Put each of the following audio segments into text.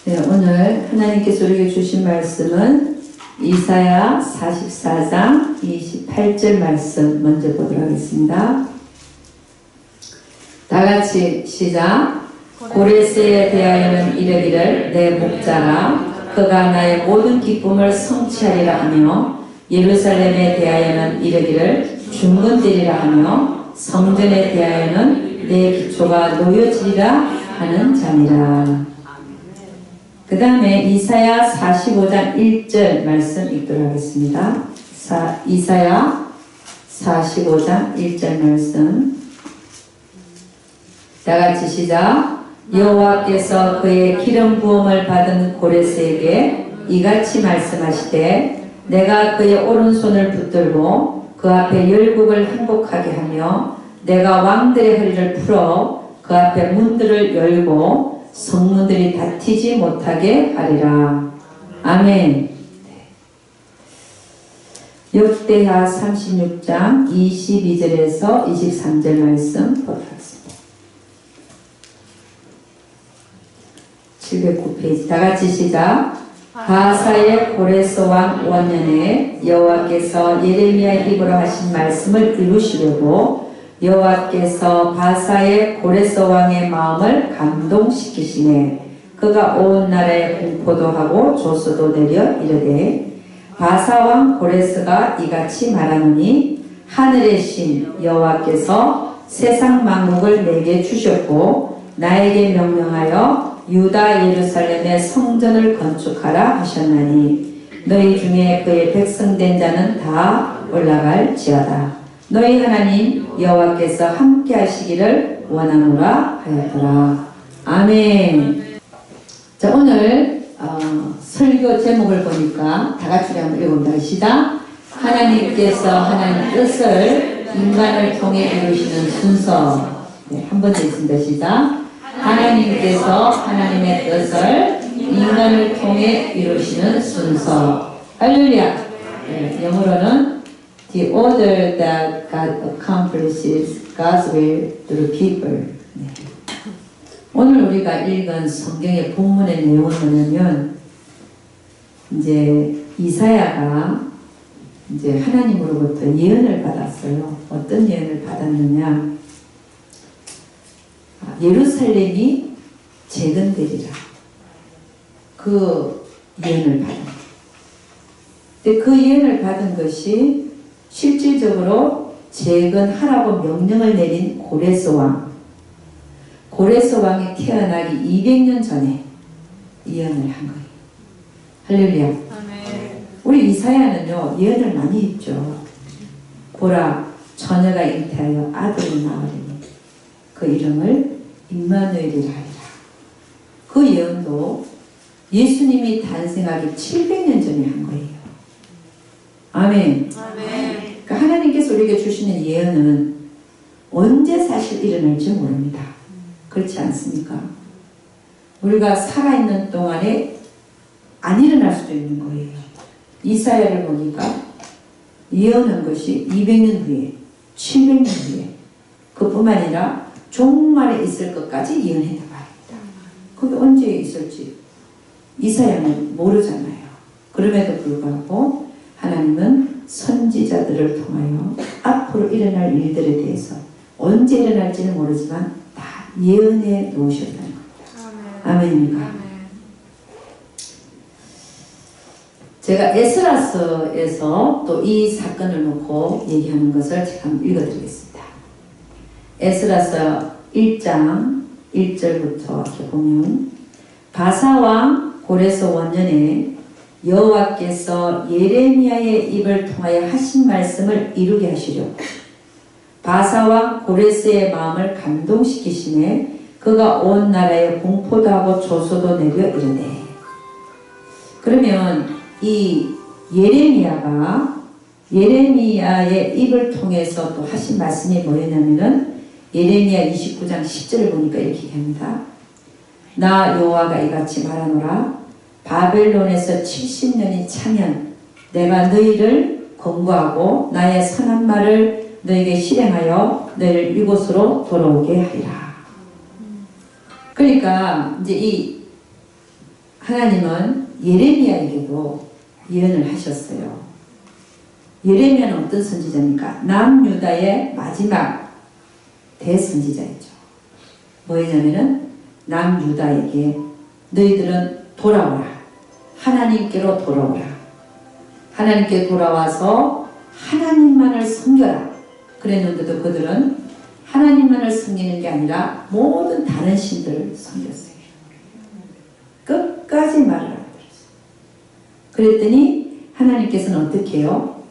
네, 오늘 하나님께서 우리에게 주신 말씀은 이사야 44장 28절 말씀 먼저 보도록 하겠습니다. 다같이 시작. 고레스에 대하여는 이르기를 내 목자라 그가 나의 모든 기쁨을 성취하리라 하며 예루살렘에 대하여는 이르기를 중건되리라 하며 성전에 대하여는 내 기초가 놓여지리라 하는 자니라. 그 다음에 이사야 45장 1절 말씀 읽도록 하겠습니다. 이사야 45장 1절 말씀 다같이 시작. 여호와께서 그의 기름 부음을 받은 고레스에게 이같이 말씀하시되 내가 그의 오른손을 붙들고 그 앞에 열국을 행복하게 하며 내가 왕들의 허리를 풀어 그 앞에 문들을 열고 성문들이 닫히지 못하게 하리라. 아멘. 역대하 36장 22절에서 23절 말씀 보도록 하겠습니다. 709페이지 다같이 시작. 바사의 고레스 왕 원년에 여호와께서 예레미야의 입으로 하신 말씀을 이루시려고 여호와께서 바사의 고레스 왕의 마음을 감동시키시네. 그가 온 나라에 공포도 하고 조서도 내려 이르되 바사 왕 고레스가 이같이 말하노니 하늘의 신 여호와께서 세상 만국을 내게 주셨고 나에게 명령하여 유다 예루살렘의 성전을 건축하라 하셨나니 너희 중에 그의 백성된 자는 다 올라갈지어다. 너희 하나님 여호와께서 함께 하시기를 원하노라 하였더라. 아멘. 자, 오늘 설교 제목을 보니까 다같이 한번 읽어봅니다. 시작. 하나님께서 하나님 뜻을 인간을 통해 이루시는 순서. 네, 한 번 더 있습니다. 시작. 하나님께서 하나님의 뜻을 인간을 통해 이루시는 순서. 할렐루야. 네, 영어로는 The order that God accomplishes God's will through people. 네. 오늘 우리가 읽은 성경의 본문의 내용은 뭐냐면, 이제 이사야가 이제 하나님으로부터 예언을 받았어요. 어떤 예언을 받았느냐? 예루살렘이 재건되리라. 그 예언을 받은. 근데 그 예언을 받은 것이 실질적으로 재건하라고 명령을 내린 고레스 왕. 고레스 왕이 태어나기 200년 전에 예언을 한 거예요. 할렐루야. 아멘. 우리 이사야는요, 예언을 많이 했죠. 보라, 처녀가 잉태하여 아들을 낳으리니 그 이름을 임마누엘이라 하리라. 그 예언도 예수님이 탄생하기 700년 전에 한 거예요. 아멘. 아멘. 그러니까 하나님께서 우리에게 주시는 예언은 언제 사실 일어날지 모릅니다. 그렇지 않습니까? 우리가 살아있는 동안에 안 일어날 수도 있는 거예요. 이사야를 보니까 예언한 것이 200년 후에, 700년 후에, 그뿐만 아니라 종말에 있을 것까지 예언했단 말입니다. 그게 언제 있을지 이사야는 모르잖아요. 그럼에도 불구하고 하나님은 선지자들을 통하여 앞으로 일어날 일들에 대해서 언제 일어날지는 모르지만 다 예언해 놓으셨다는 겁니다. 아멘입니까? 아멘. 제가 에스라서에서 또 이 사건을 놓고 얘기하는 것을 제가 한번 읽어드리겠습니다. 에스라서 1장 1절부터 이렇게 보면 바사왕 고레스 원년에 여호와께서 예레미야의 입을 통하여 하신 말씀을 이루게 하시려고 바사왕 고레스의 마음을 감동시키시매 그가 온 나라에 공포도 하고 조소도 내려 이르되. 그러면 이 예레미야의 입을 통해서 또 하신 말씀이 뭐였냐면은 예레미야 29장 10절을 보니까 이렇게 얘기합니다. 나 여호와가 이같이 말하노라. 바벨론에서 70년이 차면 내가 너희를 권고하고 나의 선한 말을 너에게 실행하여 너희를 이곳으로 돌아오게 하리라. 그러니까 이제 이 하나님은 예레미야에게도 예언을 하셨어요. 예레미야는 어떤 선지자입니까? 남유다의 마지막 대선지자였죠. 뭐냐면은 남유다에게 너희들은 돌아오라. 하나님께로 돌아오라. 하나님께 돌아와서 하나님만을 섬겨라. 그랬는데도 그들은 하나님만을 섬기는 게 아니라 모든 다른 신들을 섬겼어요. 끝까지 말을 안 들었어요. 그랬더니 하나님께서는 어떻게 해요?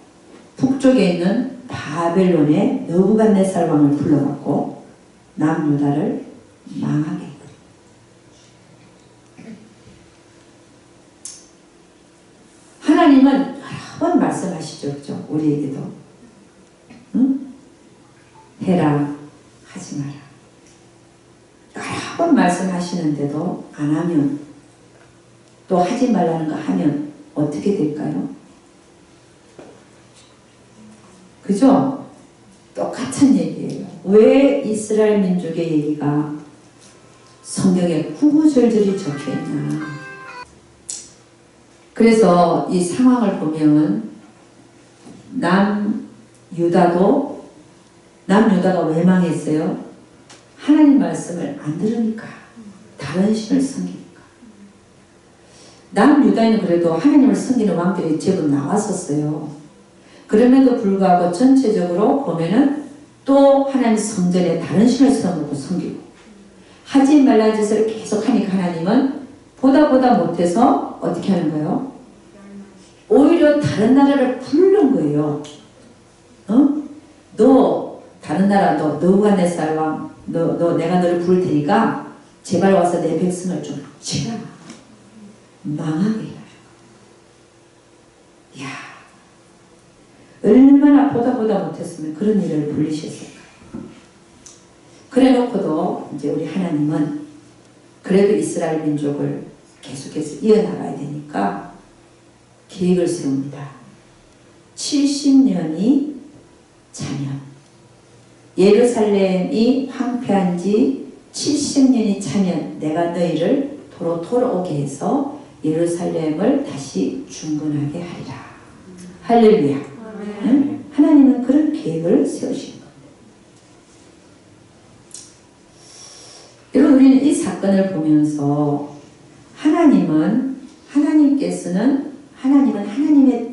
북쪽에 있는 바벨론의 느부갓네살 왕을 불러갖고 남유다를 망하게 했거든요. 하나님은 여러 번 말씀하시죠. 그죠? 우리에게도. 응? 해라. 하지 마라. 여러 번 말씀하시는데도 안 하면, 또 하지 말라는 거 하면 어떻게 될까요? 그죠? 똑같은 얘기예요. 왜 이스라엘 민족의 얘기가 성경에 구구절절히 적혀있나. 그래서 이 상황을 보면 남유다가 왜 망했어요? 하나님 말씀을 안 들으니까, 다른 신을 섬기니까. 남유다에는 그래도 하나님을 섬기는 왕들이 제법 나왔었어요. 그럼에도 불구하고 전체적으로 보면은 또 하나님 성전에 다른 신을 세워놓고 섬기고, 하지 말라는 짓을 계속 하니까 하나님은 보다 못해서 어떻게 하는 거예요? 오히려 다른 나라를 부르는 거예요. 너 다른 나라, 너 느부갓네살 왕, 너 내가 너를 부를 테니까 제발 와서 내 백성을 좀 치라. 망하게 해라. 이야, 얼마나 보다 못했으면 그런 일을 불리셨을까. 그래 놓고도 이제 우리 하나님은 그래도 이스라엘 민족을 계속해서 이어나가야 되니까 계획을 세웁니다. 70년이 차면, 예루살렘이 황폐한 지 70년이 차면 내가 너희를 도로 돌아오게 해서 예루살렘을 다시 중건하게 하리라. 할렐루야. 응? 하나님은 그런 계획을 세우신 겁니다. 여러분, 우리는 이 사건을 보면서 하나님은 하나님의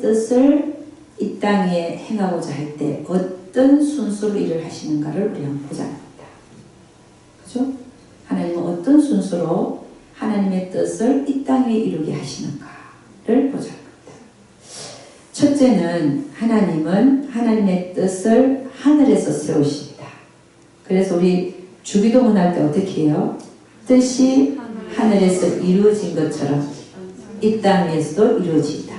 뜻을 이 땅에 행하고자 할 때 어떤 순서로 일을 하시는가를 우리 한번 보자 합니다. 그죠? 하나님은 어떤 순서로 하나님의 뜻을 이 땅에 이루게 하시는가를 보자 합니다. 첫째는 하나님은 하나님의 뜻을 하늘에서 세우십니다. 그래서 우리 주기도문 할 때 어떻게 해요? 뜻이 하늘에서 이루어진 것처럼 이 땅에서도 이루어진다.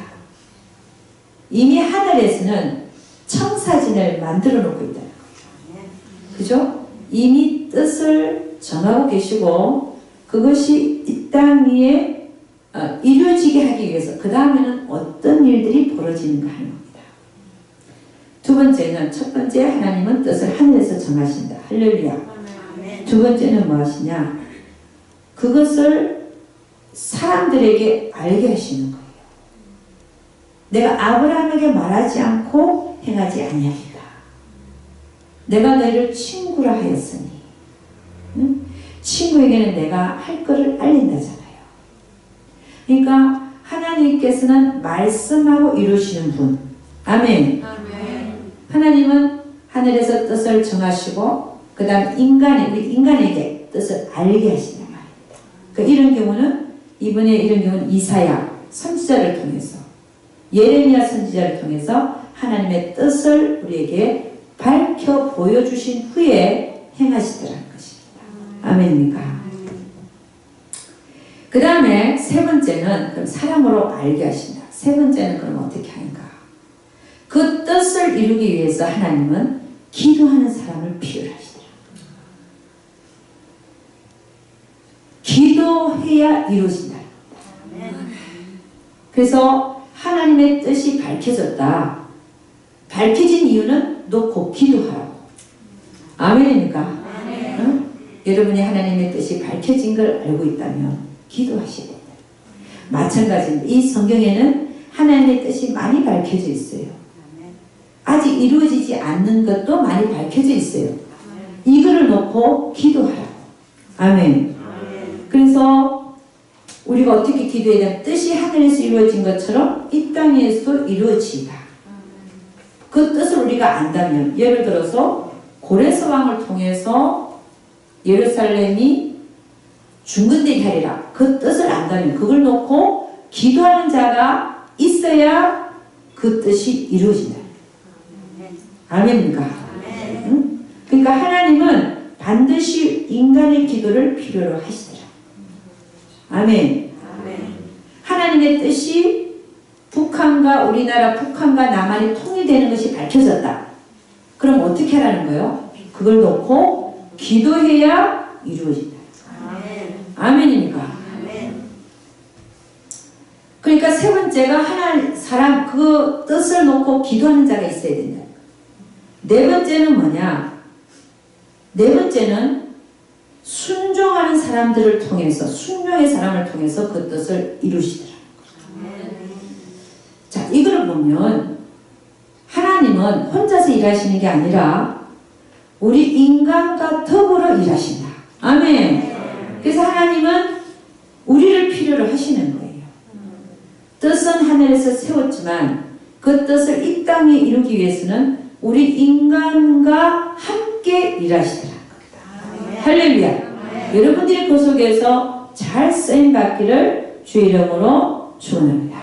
이미 하늘에서는 청사진을 만들어 놓고 있다. 그죠? 이미 뜻을 정하고 계시고 그것이 이 땅 위에 이루어지게 하기 위해서 그 다음에는 어떤 일들이 벌어지는가 하는 겁니다. 두 번째는, 첫 번째 하나님은 뜻을 하늘에서 정하신다. 할렐루야. 두 번째는 뭐 하시냐? 그것을 사람들에게 알게 하시는 거예요. 내가 아브라함에게 말하지 않고 행하지 아니하리라. 내가 너희를 친구라 하였으니. 응? 친구에게는 내가 할 것을 알린다잖아요. 그러니까 하나님께서는 말씀하고 이루시는 분. 아멘. 하나님은 하늘에서 뜻을 정하시고 그 다음 우리 인간에게 뜻을 알게 하시는 말입니다. 이런 경우는 이번에 이런 경우는 이사야 선지자를 통해서, 예레미야 선지자를 통해서 하나님의 뜻을 우리에게 밝혀 보여주신 후에 행하시더라는 것입니다. 아멘입니까? 그 다음에 세 번째는 그럼 사람으로 알게 하신다. 세 번째는 그럼 어떻게 하는가? 그 뜻을 이루기 위해서 하나님은 기도하는 사람을 필요로 하시더라. 기도해야 이루어진다. 그래서 하나님의 뜻이 밝혀졌다. 밝혀진 이유는 너 곧 기도하라고. 아멘입니까? 응? 여러분이 하나님의 뜻이 밝혀진 걸 알고 있다면 기도하셔야 된다. 마찬가지입니다. 이 성경에는 하나님의 뜻이 많이 밝혀져 있어요. 아직 이루어지지 않는 것도 많이 밝혀져 있어요. 이거를 놓고 기도하라고. 아멘. 그래서 우리가 어떻게 기도해야 되냐면 뜻이 하늘에서 이루어진 것처럼 이 땅에서도 이루어지다. 그 뜻을 우리가 안다면, 예를 들어서 고레스 왕을 통해서 예루살렘이 중건되게 하리라. 그 뜻을 안다면, 그걸 놓고 기도하는 자가 있어야 그 뜻이 이루어진다. 아멘입니까? 응? 그러니까 하나님은 반드시 인간의 기도를 필요로 하시더라. 아멘. 하나님의 뜻이 북한과 우리나라, 북한과 남한이 통일되는 것이 밝혀졌다. 그럼 어떻게 하라는 거예요? 그걸 놓고 기도해야 이루어진다. 아멘입니까? 그러니까 세 번째가 사람 그 뜻을 놓고 기도하는 자가 있어야 된다. 네 번째는 뭐냐? 네 번째는 순종하는 사람들을 통해서, 순종의 사람을 통해서 그 뜻을 이루시더라. 자, 이걸 보면 하나님은 혼자서 일하시는 게 아니라 우리 인간과 더불어 일하신다. 아멘. 그래서 하나님은 우리를 필요로 하시는 거예요. 뜻은 하늘에서 세웠지만 그 뜻을 이 땅에 이루기 위해서는 우리 인간과 함께 일하시더라. 할렐루야. 여러분들이 그 속에서 잘 쓰임 받기를 주의 이름으로 축원합니다.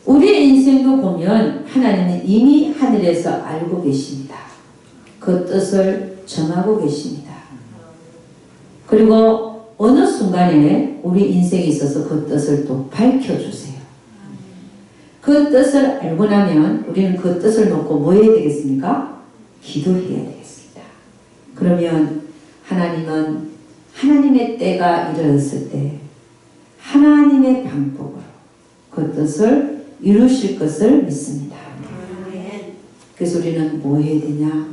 우리의 인생도 보면 하나님은 이미 하늘에서 알고 계십니다. 그 뜻을 정하고 계십니다. 그리고 어느 순간에 우리 인생에 있어서 그 뜻을 또 밝혀주세요. 그 뜻을 알고 나면 우리는 그 뜻을 놓고 뭐 해야 되겠습니까? 기도해야 되겠습니다. 그러면 하나님은 하나님의 때가 이르렀을 때 하나님의 방법으로 그 뜻을 이루실 것을 믿습니다. 그래서 우리는 뭐 해야 되냐?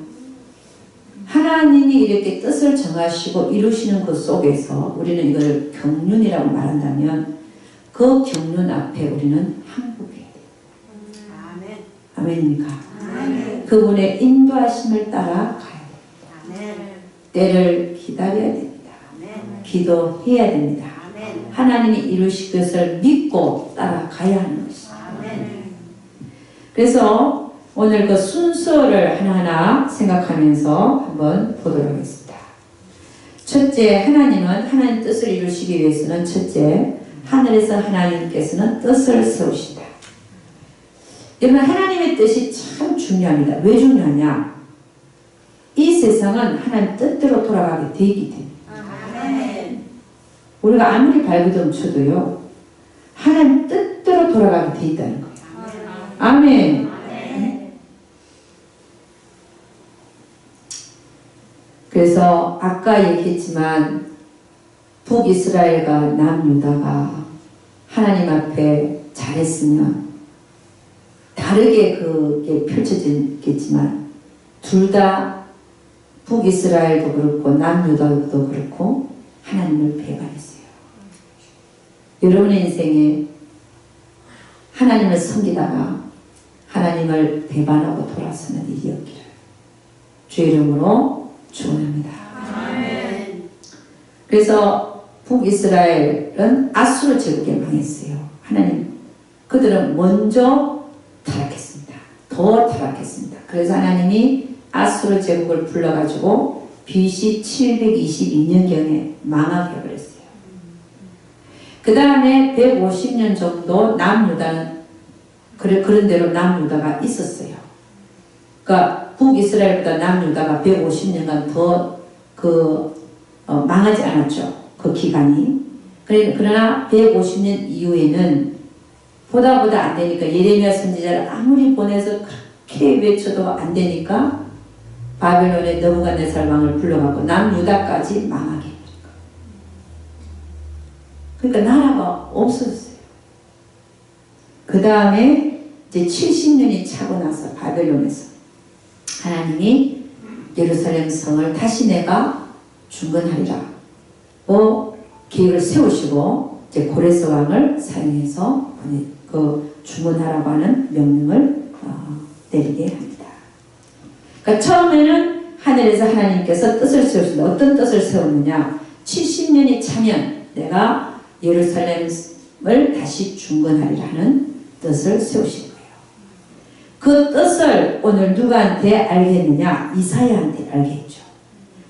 하나님이 이렇게 뜻을 정하시고 이루시는 그 속에서 우리는 이걸 경륜이라고 말한다면 그 경륜 앞에 우리는 항복해야 돼요. 아멘입니까? 그분의 인도하심을 따라 가야 됩니다. 때를 기다려야 됩니다. 기도해야 됩니다. 하나님이 이루실 것을 믿고 따라가야 하는 것입니다. 그래서 오늘 그 순서를 하나하나 생각하면서 한번 보도록 하겠습니다. 첫째, 하나님은 하나님 뜻을 이루시기 위해서는 첫째, 하늘에서 하나님께서는 뜻을 세우신다. 여러분, 하나님의 뜻이 참 중요합니다. 왜 중요하냐? 이 세상은 하나님 뜻대로 돌아가게 되어 있기 때문에. 우리가 아무리 발버둥 쳐도요, 하나님 뜻대로 돌아가게 되어 있다는 거예요. 아멘. 그래서 아까 얘기했지만 북이스라엘과 남유다가 하나님 앞에 잘했으면 다르게 그게 펼쳐지겠지만 둘 다 북이스라엘도 그렇고 남유다도 그렇고 하나님을 배반했어요. 여러분의 인생에 하나님을 섬기다가 하나님을 배반하고 돌아서는 일이 없기를 주의 이름으로 축원합니다. 그래서 북이스라엘은 아수르 제국에 망했어요. 하나님, 그들은 먼저 타락했습니다. 더 타락했습니다. 그래서 하나님이 아수르 제국을 불러가지고 BC 722년경에 망하게 해버렸어요. 그 다음에 150년 정도 남유다는 그런 대로 남유다가 있었어요. 그러니까 북이스라엘보다 남유다가 150년간 더 망하지 않았죠. 그 기간이. 그러나 150년 이후에는 보다 안 되니까 예레미야 선지자를 아무리 보내서 그렇게 외쳐도 안 되니까 바벨론의 느부갓네살 왕을 불러갖고 남유다까지 망하게. 그러니까 나라가 없어졌어요. 그 다음에 이제 70년이 차고 나서 바벨론에서 하나님이 예루살렘 성을 다시 내가 중건하리라. 계획을 세우시고 이제 고레스 왕을 사용해서 그 주문하라고 하는 명령을 내리게 합니다. 그러니까 처음에는 하늘에서 하나님께서 뜻을 세우신다. 어떤 뜻을 세우느냐? 70년이 차면 내가 예루살렘을 다시 중건하리라는 뜻을 세우신 거예요. 그 뜻을 오늘 누구한테 알게 했느냐? 이사야한테 알게 했죠.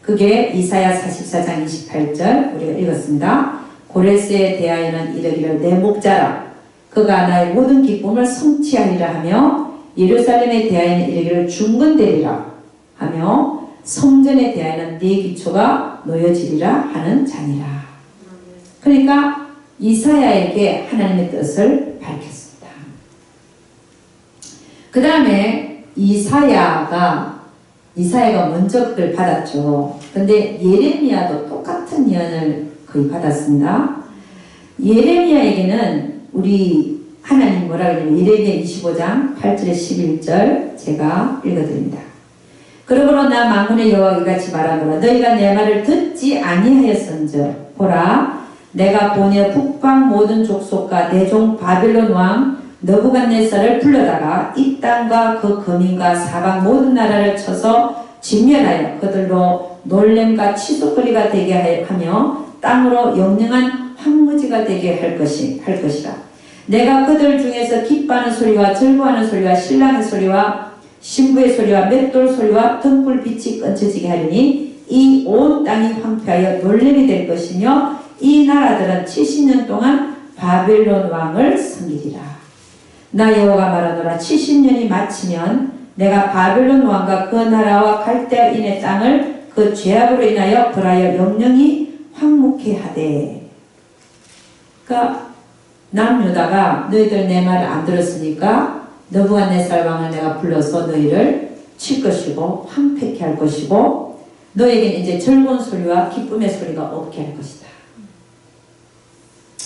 그게 이사야 44장 28절 우리가 읽었습니다. 고레스에 대하여는 이르기를 내 목자라 그가 나의 모든 기쁨을 성취하리라 하며 예루살렘에 대하여는 이르기를 중건되리라 하며 성전에 대하여는 네 기초가 놓여지리라 하는 자니라. 그러니까 이사야에게 하나님의 뜻을 밝혔습니다. 그 다음에 이사야가 먼저 그걸 받았죠. 근데 예레미야도 똑같은 예언을 거의 받았습니다. 예레미야에게는 우리 하나님 뭐라 그러냐면 예레미야 25장 8절에 11절 제가 읽어드립니다. 그러므로 나 만군의 여호와 이같이 말하노라 너희가 내 말을 듣지 아니하였은즉 보라 내가 보내 북방 모든 족속과 내 종 바벨론 왕 느부갓네살을 불러다가 이 땅과 그 거민과 사방 모든 나라를 쳐서 진멸하여 그들로 놀램과 치솟거리가 되게 하며 땅으로 영영한 황무지가 되게 할 것이라. 내가 그들 중에서 기뻐하는 소리와 즐거워하는 소리와 신랑의 소리와 신부의 소리와 맷돌 소리와 등불빛이 끊쳐지게 하리니 이 온 땅이 황폐하여 놀램이 될 것이며 이 나라들은 70년 동안 바벨론 왕을 섬기리라. 나 여호와가 말하노라 70년이 마치면 내가 바벨론 왕과 그 나라와 갈대아인의 땅을 그 죄악으로 인하여 벌하여 영영이 황무케 하되. 그러니까 남유다가 너희들 내 말을 안 들었으니까 느부갓네살 왕을 내가 불러서 너희를 칠 것이고 황폐케 할 것이고 너에게는 이제 즐거운 소리와 기쁨의 소리가 없게 할 것이다.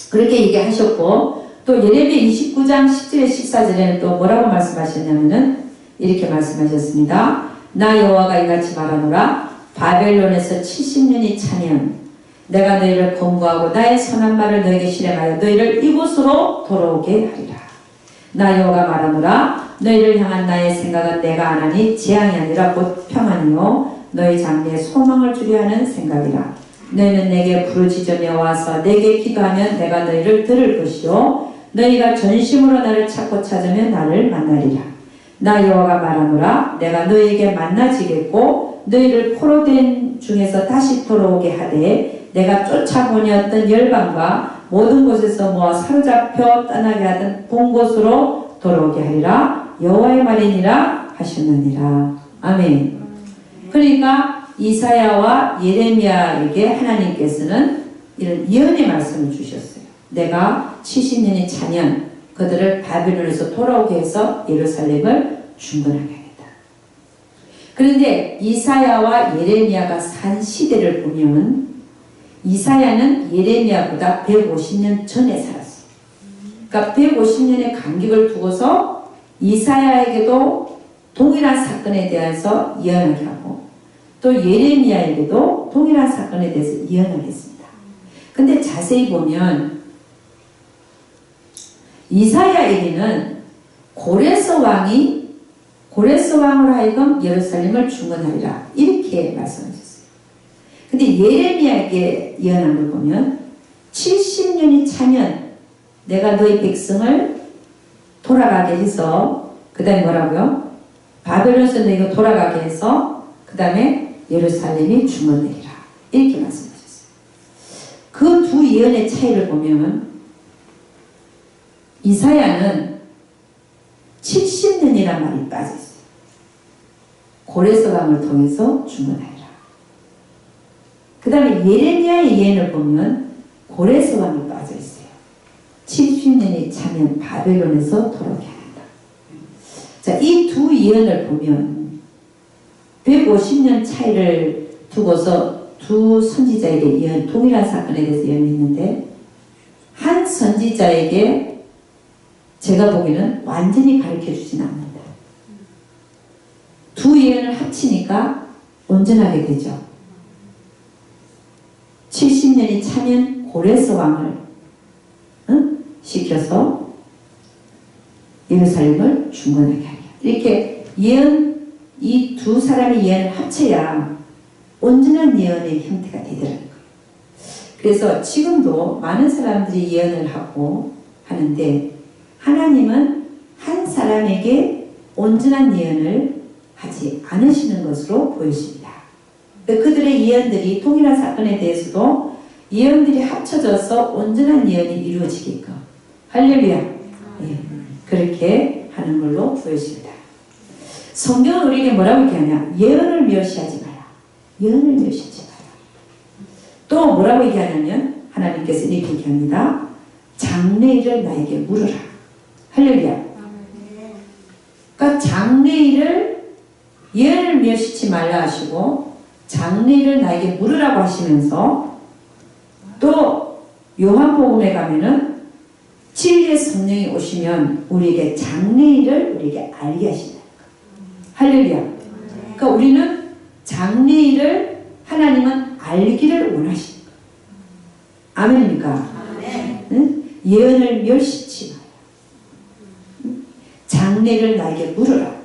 그렇게 얘기하셨고 또 예레미야 29장 10절에 14절에는 또 뭐라고 말씀하셨냐면은 이렇게 말씀하셨습니다. 나 여호와가 이같이 말하노라 바벨론에서 70년이 차면 내가 너희를 권고하고 나의 선한 말을 너에게 실행하여 너희를 이곳으로 돌아오게 하리라. 나 여호와가 말하노라 너희를 향한 나의 생각은 내가 안 하니 재앙이 아니라 곧 평안이요 너희 장래에 소망을 주려 하는 생각이라. 너희는 내게 부르짖으며 와서 내게 기도하면 내가 너희를 들을 것이요 너희가 전심으로 나를 찾고 찾으면 나를 만나리라. 나 여호와가 말하노라 내가 너희에게 만나지겠고 너희를 포로된 중에서 다시 돌아오게 하되 내가 쫓아보내었던 열방과 모든 곳에서 모아 사로잡혀 떠나게 하던 본 곳으로 돌아오게 하리라. 여호와의 말이니라 하셨느니라. 아멘. 그러니까 이사야와 예레미야에게 하나님께서는 이런 예언의 말씀을 주셨어요. 내가 70년이 차면 그들을 바벨론에서 돌아오게 해서 예루살렘을 중건하게 하겠다. 그런데 이사야와 예레미야가 산 시대를 보면 이사야는 예레미야보다 150년 전에 살았어요. 그러니까 150년의 간격을 두고서 이사야에게도 동일한 사건에 대해서 예언을 하고 또 예레미야에게도 동일한 사건에 대해서 예언을 했습니다. 근데 자세히 보면 이사야에게는 고레스 왕으로 하여금 예루살렘을 중건하리라 이렇게 말씀하셨어요. 근데 예레미야에게 예언한 걸 보면 70년이 차면 내가 너희 백성을 돌아가게 해서 그 다음에 뭐라고요? 바벨론에서 너희가 돌아가게 해서 그 다음에 예루살렘이 중건되리라 이렇게 말씀하셨어요. 그 두 예언의 차이를 보면 이사야는 70년이라는 말이 빠져있어요. 고레스 왕을 통해서 중건하리라. 그 다음에 예레미야의 예언을 보면 고레스 왕이 빠져있어요. 70년이 차면 바벨론에서 돌아오게 한다. 자, 이 두 예언을 보면 150년 차이를 두고서 두 선지자에게 동일한 사건에 대해서 예언했는데 한 선지자에게 제가 보기에는 완전히 가르쳐주진 않는다. 두 예언을 합치니까 온전하게 되죠. 70년이 70년이 차면 고레스 왕을 시켜서 예루살렘을 중건하게 하리라. 이렇게 예언, 이 두 사람의 예언을 합쳐야 온전한 예언의 형태가 되더라는 거예요. 그래서 지금도 많은 사람들이 예언을 하고 하는데 하나님은 한 사람에게 온전한 예언을 하지 않으시는 것으로 보여집니다. 그들의 예언들이 동일한 사건에 대해서도 예언들이 합쳐져서 온전한 예언이 이루어지게끔 할렐루야. 예, 그렇게 하는 걸로 보여집니다. 성경은 우리에게 뭐라고 얘기하냐? 예언을 멸시하지 마라. 예언을 멸시하지 마라. 또 뭐라고 얘기하냐면 하나님께서 이렇게 얘기합니다. 장래일을 나에게 물으라. 할렐루야. 그러니까 장래일을 예언을 멸시치 말라 하시고 장래일을 나에게 물으라고 하시면서 또 요한복음에 가면은 진리의 성령이 오시면 우리에게 장래일을 우리에게 알게 하신다. 할렐루야. 그러니까 우리는 장래일을 하나님은 알기를 원하십니다. 아멘입니까? 응? 예언을 멸시치 마라. 장래를 나에게 물으라.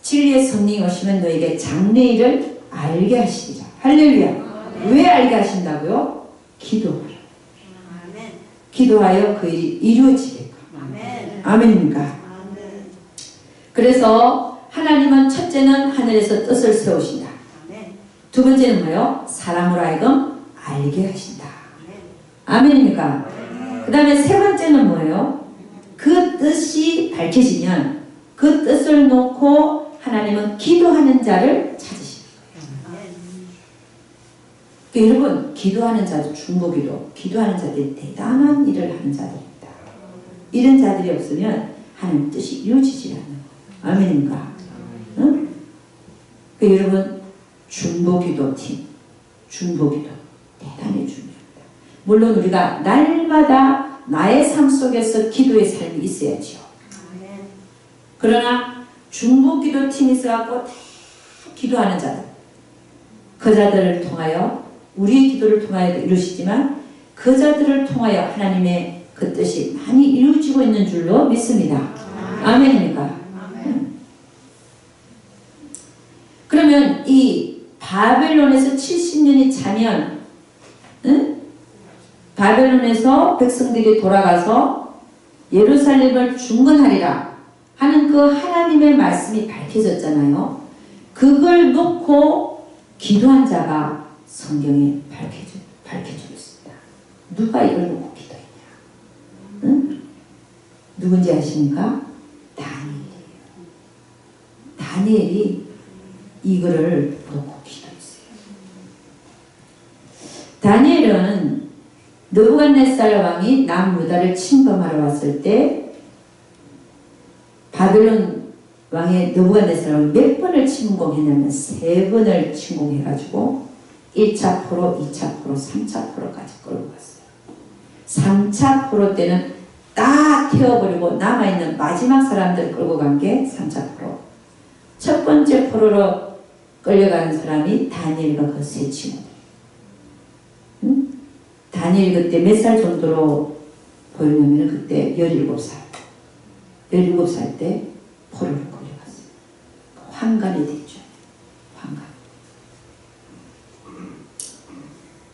진리의 성령이 오시면 너에게 장래일을 알게 하시리라. 할렐루야. 왜 알게 하신다고요? 기도하라. 기도하여 그 일이 이루어지게끔. 아멘입니까? 그래서 하나님은 첫째는 하늘에서 뜻을 세우신다. 두 번째는 뭐예요? 사람으로 하여금 알게 하신다. 아멘입니까? 그 다음에 세 번째는 뭐예요? 그 뜻이 밝혀지면 그 뜻을 놓고 하나님은 기도하는 자를 찾으십니다. 그러니까 여러분, 기도하는 자들, 중보기도, 기도하는 자들이 대단한 일을 하는 자들입니다. 이런 자들이 없으면 하나님 뜻이 이루어지지 않는 거예요. 아멘입니까? 응? 그러니까 여러분, 중보기도 팀, 중보기도 대단히 중요합니다. 물론 우리가 날마다 나의 삶 속에서 기도의 삶이 있어야죠. 그러나 중보기도 팀이 있어갖고 다 기도하는 자들, 그 자들을 통하여 우리의 기도를 통하여 이루시지만 그 자들을 통하여 하나님의 그 뜻이 많이 이루어지고 있는 줄로 믿습니다. 아멘입니까? 그러면 이 바벨론에서 70년이 차면 바벨론에서 백성들이 돌아가서 예루살렘을 중건하리라 하는 그 하나님의 말씀이 밝혀졌잖아요. 그걸 놓고 기도한 자가 성경에 밝혀주고 있습니다. 누가 이걸 놓고 기도했냐? 응? 누군지 아십니까? 다니엘이에요. 다니엘이 이거를 놓고 기도했어요. 다니엘은 느부갓네살 왕이 남유다를 침범하러 왔을 때 바벨론 왕의 느부갓네살 왕이 몇 번을 침공했냐면 3번을 침공해가지고 1차 포로, 2차 포로, 3차 포로까지 끌고 갔어요. 3차 포로 때는 다 태워버리고 남아있는 마지막 사람들 끌고 간 게 3차 포로. 첫 번째 포로로 끌려가는 사람이 다니엘과 그 세 친구들. 응? 다니엘 그때 몇 살 정도로 보이냐면 그때 17살. 17살 때 포로를 끌려갔어요. 환관이 됐죠. 환관.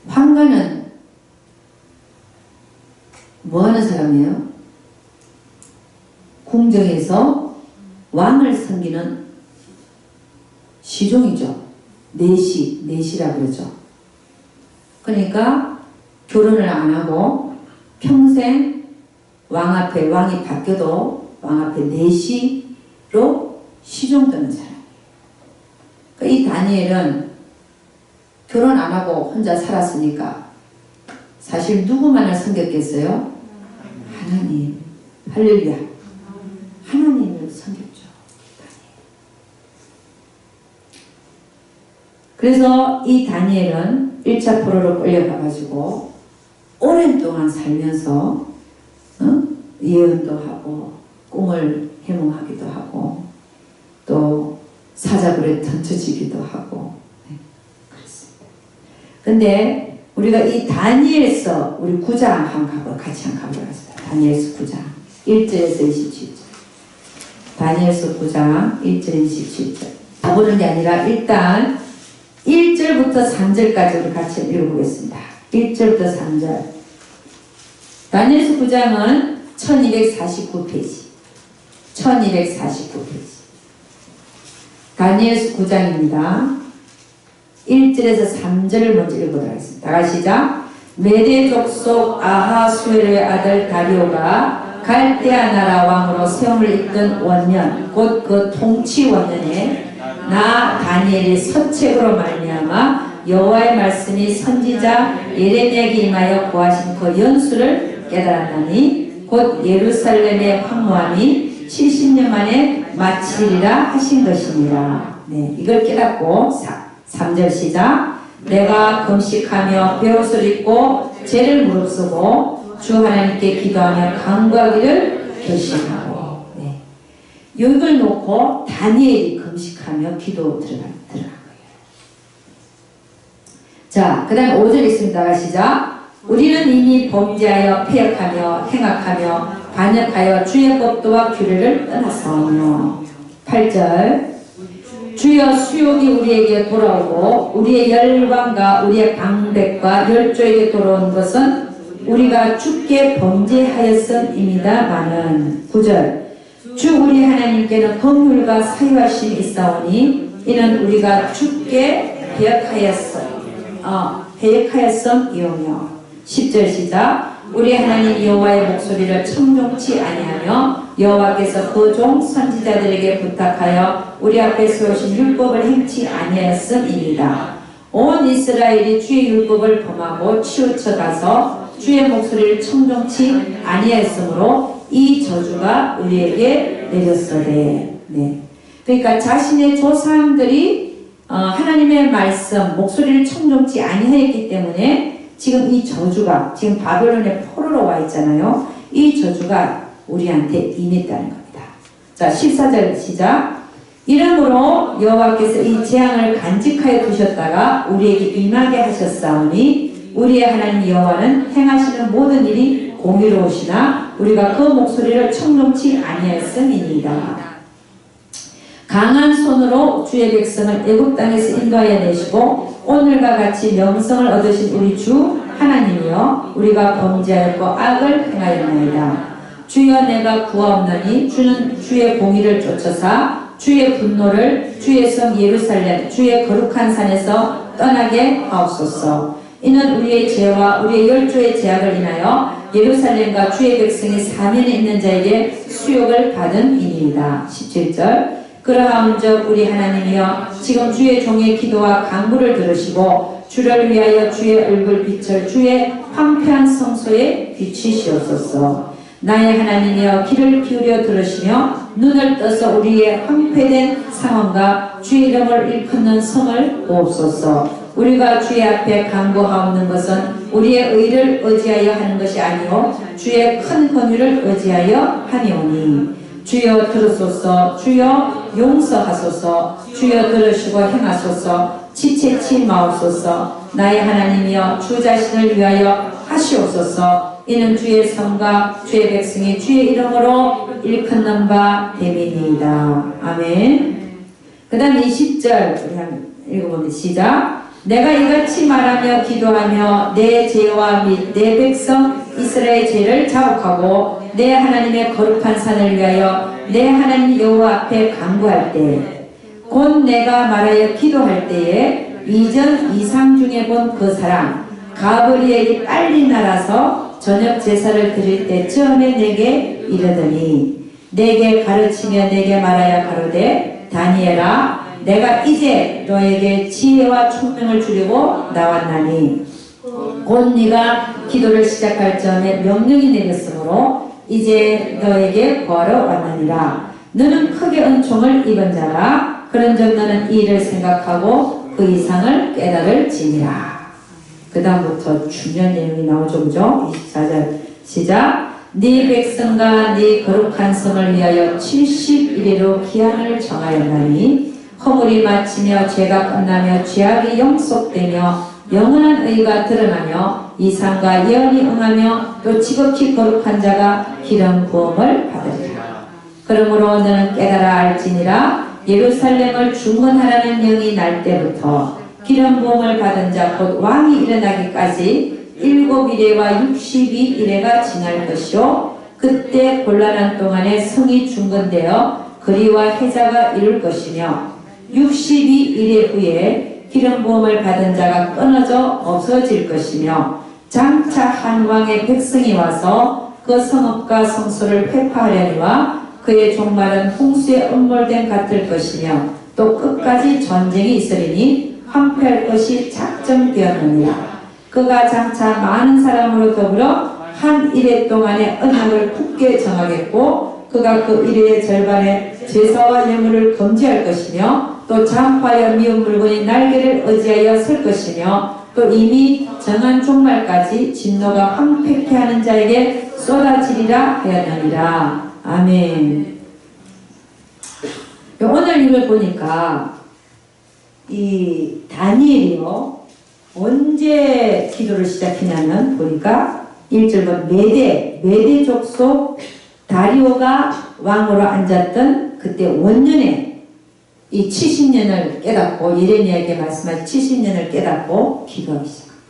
환관은 뭐 하는 사람이에요? 궁정에서 왕을 섬기는 시종이죠. 내시라고 그러죠. 그러니까 결혼을 안 하고 평생 왕 앞에, 왕이 바뀌어도 왕 앞에 내시로 시종되는 사람이에요. 그러니까 이 다니엘은 결혼 안 하고 혼자 살았으니까 사실 누구만을 섬겼겠어요? 하나님. 할렐루야. 하나님을 섬겼죠. 그래서 이 다니엘은 1차 포로로 끌려가가지고 오랜 동안 살면서 예언도 하고 꿈을 해몽하기도 하고 또 사자굴에 던져지기도 하고 그랬습니다. 근데 우리가 이 다니엘서 우리 9장 한번 같이 한번 가보겠습니다. 다니엘서 9장 1절에서 27절. 다니엘서 9장 1절 27절. 가보는 게 아니라 일단 1절부터 3절까지 우리 같이 읽어보겠습니다. 1절부터 3절. 다니엘서 9장은 1249페이지. 1249페이지. 다니엘서 9장입니다. 1절에서 3절을 먼저 읽어보도록 하겠습니다. 다 같이 시작. 메대 족속 아하수에르의 아들 다리오가 갈대아 나라 왕으로 세움을 잇던 원년 곧 그 통치 원년에 나 다니엘이 서책으로 말미암아 여호와의 말씀이 선지자 예레미야에게 임하여 고하신 그 연수를 깨달았나니 곧 예루살렘의 황무함이 70년 만에 마치리라 하신 것이니라. 네, 이걸 깨닫고 3절 시작. 내가 금식하며 베옷을 입고 죄를 무릅쓰고 주 하나님께 기도하며 간구하기를 결심하고. 네. 이걸 놓고 다니엘이 금식하며 기도 들어간 거예요. 자, 그 다음 5절 있습니다. 시작. 우리는 이미 범죄하여 패역하며 행악하며 반역하여 주의 법도와 규례를 떠났사오며. 8절. 주여 수욕이 우리에게 돌아오고 우리의 열방과 우리의 방백과 열조에게 돌아온 것은 우리가 주께 범죄하였음입니다마는. 9절. 주 우리 하나님께는 긍휼과 사유하심이 있사오니 이는 우리가 주께 배역하였음이오며. 10절 시작. 우리 하나님 여호와의 목소리를 청종치 아니하며 여호와께서 그 종 선지자들에게 부탁하여 우리 앞에 세우신 율법을 행치 아니하였음입니다. 온 이스라엘이 주의 율법을 범하고 치우쳐가서 주의 목소리를 청종치 아니하였으므로 이 저주가 우리에게 내렸으되. 네. 그러니까 자신의 조상들이 하나님의 말씀 목소리를 청종치 아니하였기 때문에 지금 이 저주가 지금 바벨론의 포로로 와 있잖아요. 이 저주가 우리한테 임했다는 겁니다. 자, 14절 시작. 이러므로 여호와께서 이 재앙을 간직하여 두셨다가 우리에게 임하게 하셨사오니 우리의 하나님 여호와는 행하시는 모든 일이 공의로우시나 우리가 그 목소리를 청종치 아니하였음이니이다. 강한 손으로 주의 백성을 애굽 땅에서 인도하여 내시고 오늘과 같이 명성을 얻으신 우리 주 하나님이여 우리가 범죄하였고 악을 행하였나이다. 주여 내가 구하옵나니 주는 주의 공의를 쫓아사 주의 분노를 주의 성 예루살렘 주의 거룩한 산에서 떠나게 하옵소서. 이는 우리의 죄와 우리의 열조의 죄악을 인하여 예루살렘과 주의 백성이 사면에 있는 자에게 수욕을 받은 이니이다. 17절. 그러하온즉 우리 하나님이여 지금 주의 종의 기도와 간구를 들으시고 주를 위하여 주의 얼굴 빛을 주의 황폐한 성소에 비추시옵소서. 나의 하나님이여 귀를 기울여 들으시며 눈을 떠서 우리의 황폐된 상황과 주의 이름을 일컫는 성을 보옵소서. 우리가 주의 앞에 간구하옵는 것은 우리의 의를 의지하여 하는 것이 아니오 주의 큰 권위를 의지하여 하니오니. 주여 들으소서. 주여 용서하소서. 주여 들으시고 행하소서. 지체치 마옵소서. 나의 하나님이여 주 자신을 위하여 하시옵소서. 이는 주의 성과 주의 백성이 주의 이름으로 일컫는 바 됨이니이다. 아멘. 그 다음 20절 우리 한번 읽어봅니다. 시작. 내가 이같이 말하며 기도하며 내 죄와 및 내 백성 이스라엘의 죄를 자복하고 내 하나님의 거룩한 산을 위하여 내 하나님 여호와 앞에 간구할 때 곧 내가 말하여 기도할 때에 이전 이상 중에 본 그 사람 가브리엘이 빨리 날아서 저녁 제사를 드릴 때 처음에 내게 이르더니 내게 가르치며 내게 말하여 가로되 다니엘아 내가 이제 너에게 지혜와 총명을 주려고 나왔나니 곧 네가 기도를 시작할 점에 명령이 내렸으므로 이제 너에게 구하러 왔느니라. 너는 크게 은총을 입은 자라. 그런즉 너는 이 일을 생각하고 그 이상을 깨달을지니라. 그 다음부터 중요한 내용이 나오죠. 그죠? 24절 시작. 네 백성과 네 거룩한 성을 위하여 70일에로 기한을 정하였나니 허물이 마치며 죄가 끝나며 죄악이 영속되며 영원한 의가 드러나며 이 삶과 예언이 응하며 또 지극히 거룩한 자가 기름 부음을 받으리라. 그러므로 너는 깨달아 알지니라. 예루살렘을 중건하라는 영이 날 때부터 기름 부음을 받은 자 곧 왕이 일어나기까지 7이레와 62이레가 지날 것이요 그때 곤란한 동안에 성이 중건되어 거리와 해자가 이룰 것이며 62이레 후에 기름 부음을 받은 자가 끊어져 없어질 것이며 장차 한 왕의 백성이 와서 그 성읍과 성소를 회파하려니와 그의 종말은 홍수에 음몰된 같을 것이며 또 끝까지 전쟁이 있으리니 황폐할 것이 작정되었느니라. 그가 장차 많은 사람으로 더불어 한 이레 동안의 언약을 굳게 정하겠고 그가 그 이레의 절반에 제사와 예물을 금지할 것이며 또 잠파여 미운 물건이 날개를 의지하여 설 것이며 또 이미 정한 종말까지 진노가 황폐케 하는 자에게 쏟아지리라 하였느니라. 아멘. 오늘 이걸 보니까 이 다니엘이요 언제 기도를 시작했냐면 보니까 1절부터 메대 족속 다리오가 왕으로 앉았던 그때 원년에 이 70년을 깨닫고 예레미야에게 말씀하신 70년을 깨닫고 기도하기 시작합니다.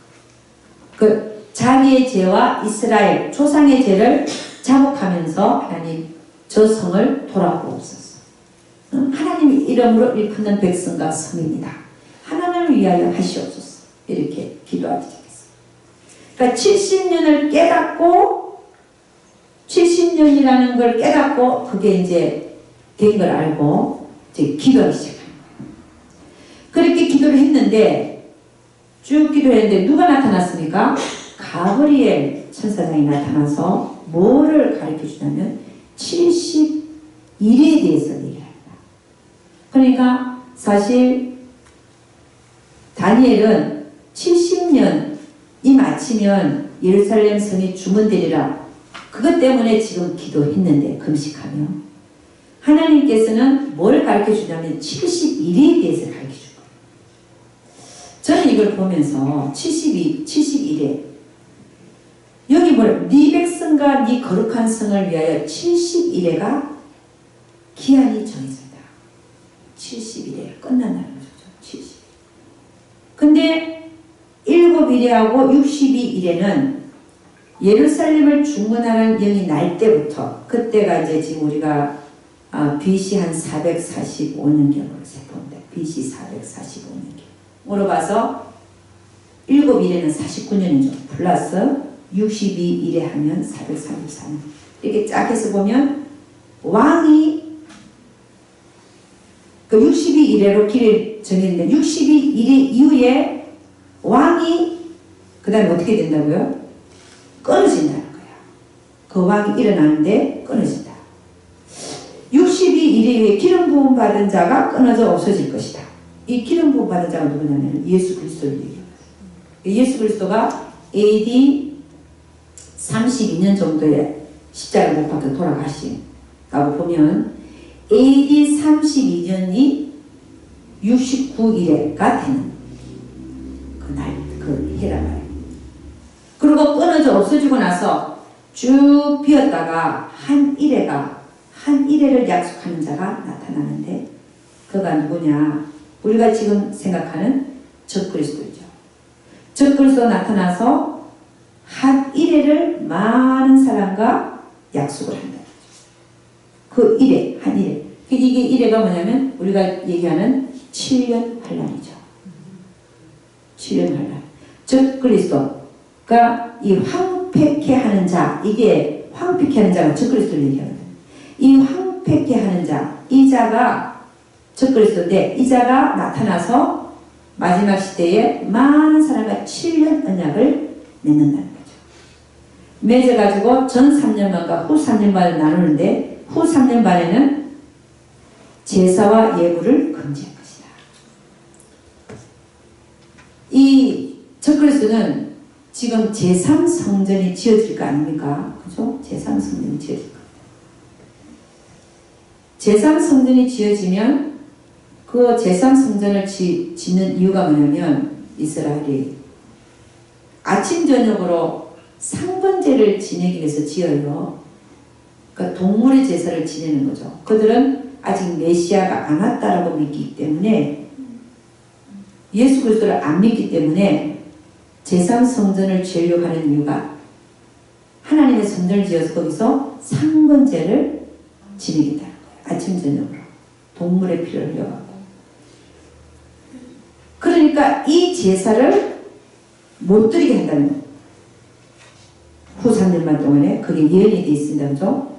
그 자기의 죄와 이스라엘 조상의 죄를 자복하면서 하나님 저 성을 돌아보옵소서. 하나님의 이름으로 일컫는 백성과 성입니다. 하나님을 위하여 하시옵소서. 이렇게 기도하기 시작했어요. 그러니까 70년을 깨닫고 70년이라는 걸 깨닫고 그게 이제 된 걸 알고 이제 기도하기 시작합니다. 그렇게 기도를 했는데 쭉 기도했는데 누가 나타났습니까? 가브리엘 천사장이 나타나서 뭐를 가르쳐 주냐면 71에 대해서 얘기합니다. 그러니까 사실 다니엘은 70년이 마치면 예루살렘 성이 중건되리라. 그것 때문에 지금 기도했는데 금식하며 하나님께서는 뭘 가르쳐 주냐면 71에 대해서 가르쳐 줄 거예요. 저는 이걸 보면서 71에 여기 뭐래? 네 백성과 네 거룩한 성을 위하여 71회가 기한이 정해진다. 70일에 끝난다는 거죠. 70일. 근데 7일에하고 62일에는 예루살렘을 중건하는 영이 날 때부터 그때가 이제 지금 우리가 BC 한 445년경으로 세봅니다. BC 445년경으로 봐서 7일에는 49년이죠. 플러스 62일에 하면 434년. 이렇게 쫙 해서 보면 왕이 그 62일에로 길을 정했는데 62일 이후에 왕이 그 다음에 어떻게 된다고요? 끊어진다는 거야. 그 왕이 일어나는데 끊어진다. 62일 이후에 기름 부음 받은 자가 끊어져 없어질 것이다. 이 기름 부음 받은 자가 누구냐면 예수 그리스도를 얘기합니다. 예수 그리스도가 AD 32년 정도에 십자가를 못 박혀 돌아가시라고 보면 AD 32년이 69일에가 되는 그날 그 해란 말이에요. 그리고 끊어져 없어지고 나서 쭉 비었다가 한 일회를 약속하는 자가 나타나는데 그가 누구냐? 우리가 지금 생각하는 적그리스도죠. 적그리스도 나타나서 한 일회를 많은 사람과 약속을 한다. 그 일회, 한 일회. 이게 일회가 뭐냐면 우리가 얘기하는 7년 환란이죠. 7년 환란. 적그리스도가 이 황폐케 하는 자, 이게 황폐케 하는 자가 적그리스도를 얘기하거든요. 이 황폐케 하는 자, 이 자가 적그리스도인데 이 자가 나타나서 마지막 시대에 많은 사람과 7년 언약을 맺는다는 거죠. 맺어가지고 전 3년반과 후 3년반을 나누는데 후 3년 반에는 제사와 예물을 금지할 것이다. 이 적그리스도는 지금 제3성전이 지어질 거 아닙니까? 그죠? 제3성전이 지어질 겁니다. 제3성전이 지어지면 그 제3성전을 짓는 이유가 뭐냐면 이스라엘이 아침 저녁으로 상번제를 지내기 위해서 지어요. 그러니까 동물의 제사를 지내는 거죠. 그들은 아직 메시아가 안 왔다라고 믿기 때문에, 예수 그리스도를 안 믿기 때문에 제상 성전을 지으려고 하는 이유가 하나님의 성전을 지어서 거기서 상번제를 지내겠다는 거예요. 아침 저녁으로 동물의 피를 흘려가고. 그러니까 이 제사를 못 드리게 한다는, 후 3년만 동안에 그게 예언이 되어 있습니다. 그죠?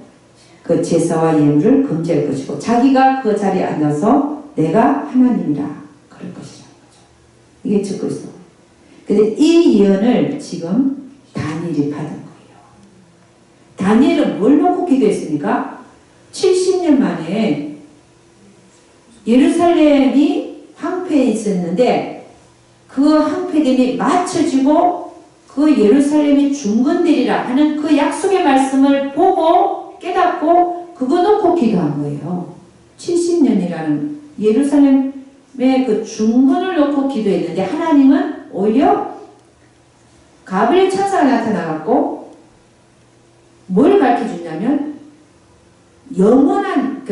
그 제사와 예물을 금지할 것이고 자기가 그 자리에 앉아서 내가 하나님이라 그럴 것이라는 거죠. 이게 적고 있어. 근데 이 예언을 지금 다니엘이 받은 거예요. 다니엘은 뭘 놓고 기도했습니까? 70년 만에 예루살렘이 황폐해 있었는데 그 황폐됨이 맞춰지고 그 예루살렘이 중건되리라 하는 그 약속의 말씀을 보고 깨닫고 그거 놓고 기도한 거예요. 70년이라는 예루살렘의 그 중건을 놓고 기도했는데 하나님은 오히려 가브리엘 천사가 나타나갖고 뭘 가르쳐주냐면 영원한,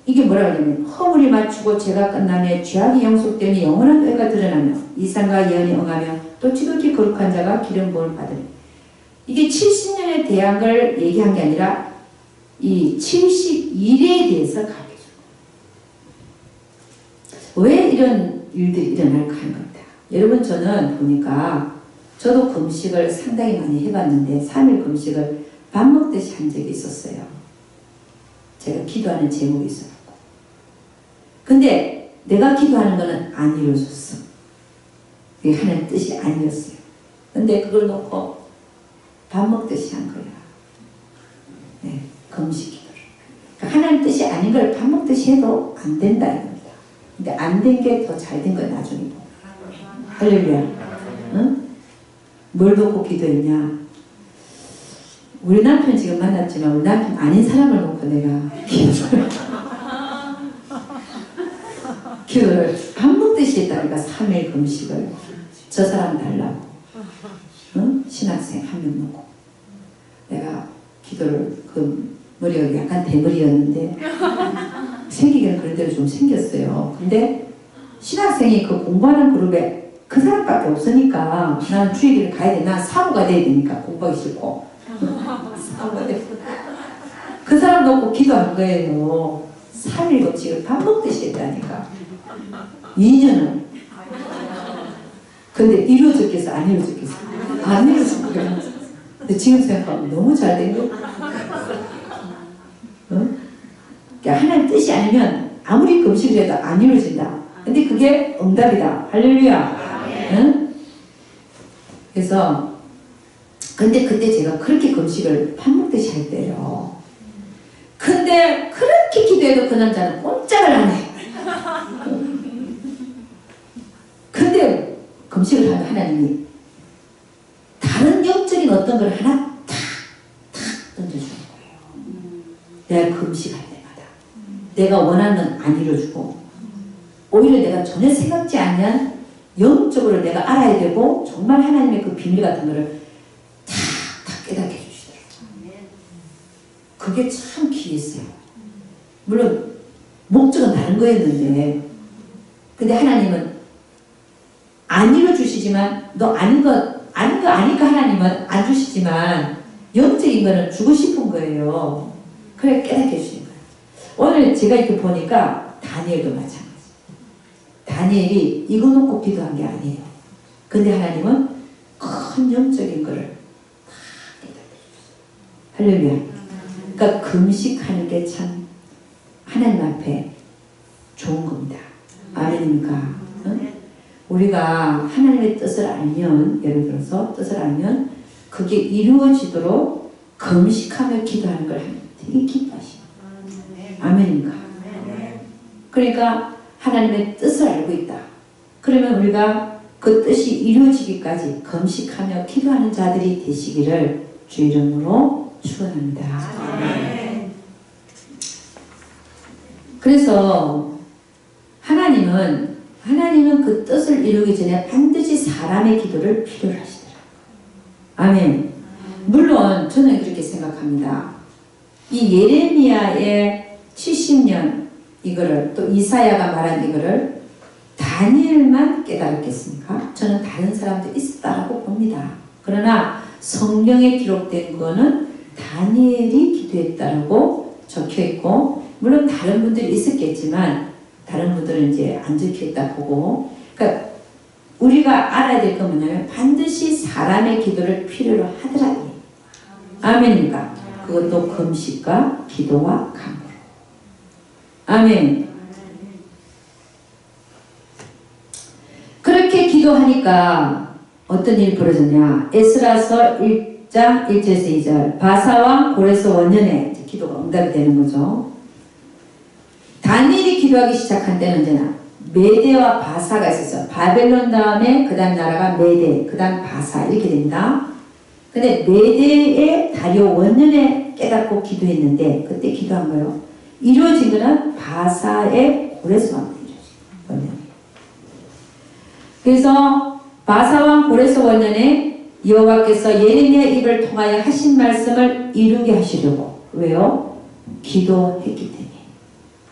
이게 뭐라 그러냐면 허물이 맞추고 죄가 끝나며 죄악이 영속되니 영원한 의가 드러나며 이상과 예언이 응하며 또 지극히 거룩한 자가 기름 부음을 받으니, 이게 70년에 대한 걸 얘기한 게 아니라 이 71회에 대해서 가르쳐줘요. 왜 이런 일들이 일어날까 하는 겁니다. 여러분, 저는 보니까 저도 금식을 상당히 많이 해봤는데 3일 금식을 밥 먹듯이 한 적이 있었어요. 제가 기도하는 제목이 있어갖고. 근데 내가 기도하는 거는 안 이루어졌어. 그게 하나님 뜻이 아니었어요. 근데 그걸 놓고 밥 먹듯이 한 거야. 네, 금식 기도를. 그러니까 하나님 뜻이 아닌 걸 밥 먹듯이 해도 안 된다 이겁니다. 근데 안 된 게 더 잘 된 거야, 나중에 보면. 할렐루야. 응? 뭘 놓고 기도했냐? 우리 남편 지금 만났지만 우리 남편 아닌 사람을 놓고 내가 기도를 밥 먹듯이 했다니까. 3일 금식을 저 사람 달라고, 응? 신학생 한 명 놓고 내가 기도를, 그 머리가 약간 대머리였는데 생기기는 그런 대로 좀 생겼어요. 근데 신학생이 그 공부하는 그룹에 그 사람밖에 없으니까 나는 주일을 가야 돼. 난 사부가 돼야 되니까 공부하기 싫고. 그 사람 놓고 기도한 거예요. 3일 금식을 밥 먹듯이 했다니까. 2년을. 근데 이루어졌겠어? 안 이루어졌겠어? 안 이루어진 거야. 근데 지금 생각하면 너무 잘 된 거. 응? 그러니까 하나님 뜻이 아니면 아무리 금식을 해도 안 이루어진다. 근데 그게 응답이다. 할렐루야. 응? 그래서 근데 그때 제가 그렇게 금식을 밥 먹듯이 할 때요. 근데 그렇게 기도해도 그 남자는 꼼짝을 안 해. 근데 금식을 하면 하나님이 다른 영적인 어떤 걸 하나 탁 던져주는 거예요. 내가 금식할 때마다 내가 원하는 건 안 이루어주고 오히려 내가 전혀 생각지 않는 영적으로 내가 알아야 되고 정말 하나님의 그 비밀 같은 거를 탁 깨닫게 해주시더라고요. 그게 참 귀했어요. 물론 목적은 다른 거였는데 근데 하나님은 안 이루어주시지만 너 아닌 거 아니까 하나님은 안 주시지만 영적인 거는 주고 싶은 거예요. 그래 깨닫게 해주시는 거예요. 오늘 제가 이렇게 보니까 다니엘도 마찬가지. 다니엘이 이거 놓고 기도한 게 아니에요. 근데 하나님은 큰 영적인 거를 다 깨닫게 해주셨어요. 할렐루야. 그러니까 금식하는 게 참 하나님 앞에 좋은 겁니다. 아멘입니까? 응? 우리가 하나님의 뜻을 알면, 예를 들어서 뜻을 알면 그게 이루어지도록 금식하며 기도하는 걸 되게 기뻐하시죠. 아멘입니까? 그러니까 하나님의 뜻을 알고 있다. 그러면 우리가 그 뜻이 이루어지기까지 금식하며 기도하는 자들이 되시기를 주 이름으로 축원합니다. 그래서 하나님은 그 뜻을 이루기 전에 반드시 사람의 기도를 필요로 하시더라고요. 아멘. 물론 저는 그렇게 생각합니다. 이 예레미야의 70년 이거를 또 이사야가 말한 이거를 다니엘만 깨달았겠습니까? 저는 다른 사람도 있었다고 봅니다. 그러나 성경에 기록된 거는 다니엘이 기도했다라고 적혀 있고, 물론 다른 분들이 있었겠지만 다른 분들은 이제 안 적혀 있다 보고, 그러니까 우리가 알아야 될 건 뭐냐면 반드시 사람의 기도를 필요로 하더라. 아멘입니까? 그것도 금식과 기도와 간구로. 아멘. 그렇게 기도하니까 어떤 일이 벌어졌냐? 에스라서 1장 1절에서 2절. 바사왕 고레스 원년에 기도가 응답이 되는 거죠. 다니엘이 기도하기 시작한 때는 언제나 메대와 바사가 있었어요. 바벨론 다음에 그 다음 나라가 메대, 그 다음 바사 이렇게 됩니다. 근데 메대의 다리오 원년에 깨닫고 기도했는데 그때 기도한 거예요. 이루어진 거는 바사의 고레스 왕 원년. 그래서 바사왕 고레스 원년에 여호와께서 예레미야 입을 통하여 하신 말씀을 이루게 하시려고. 왜요? 기도했기 때문에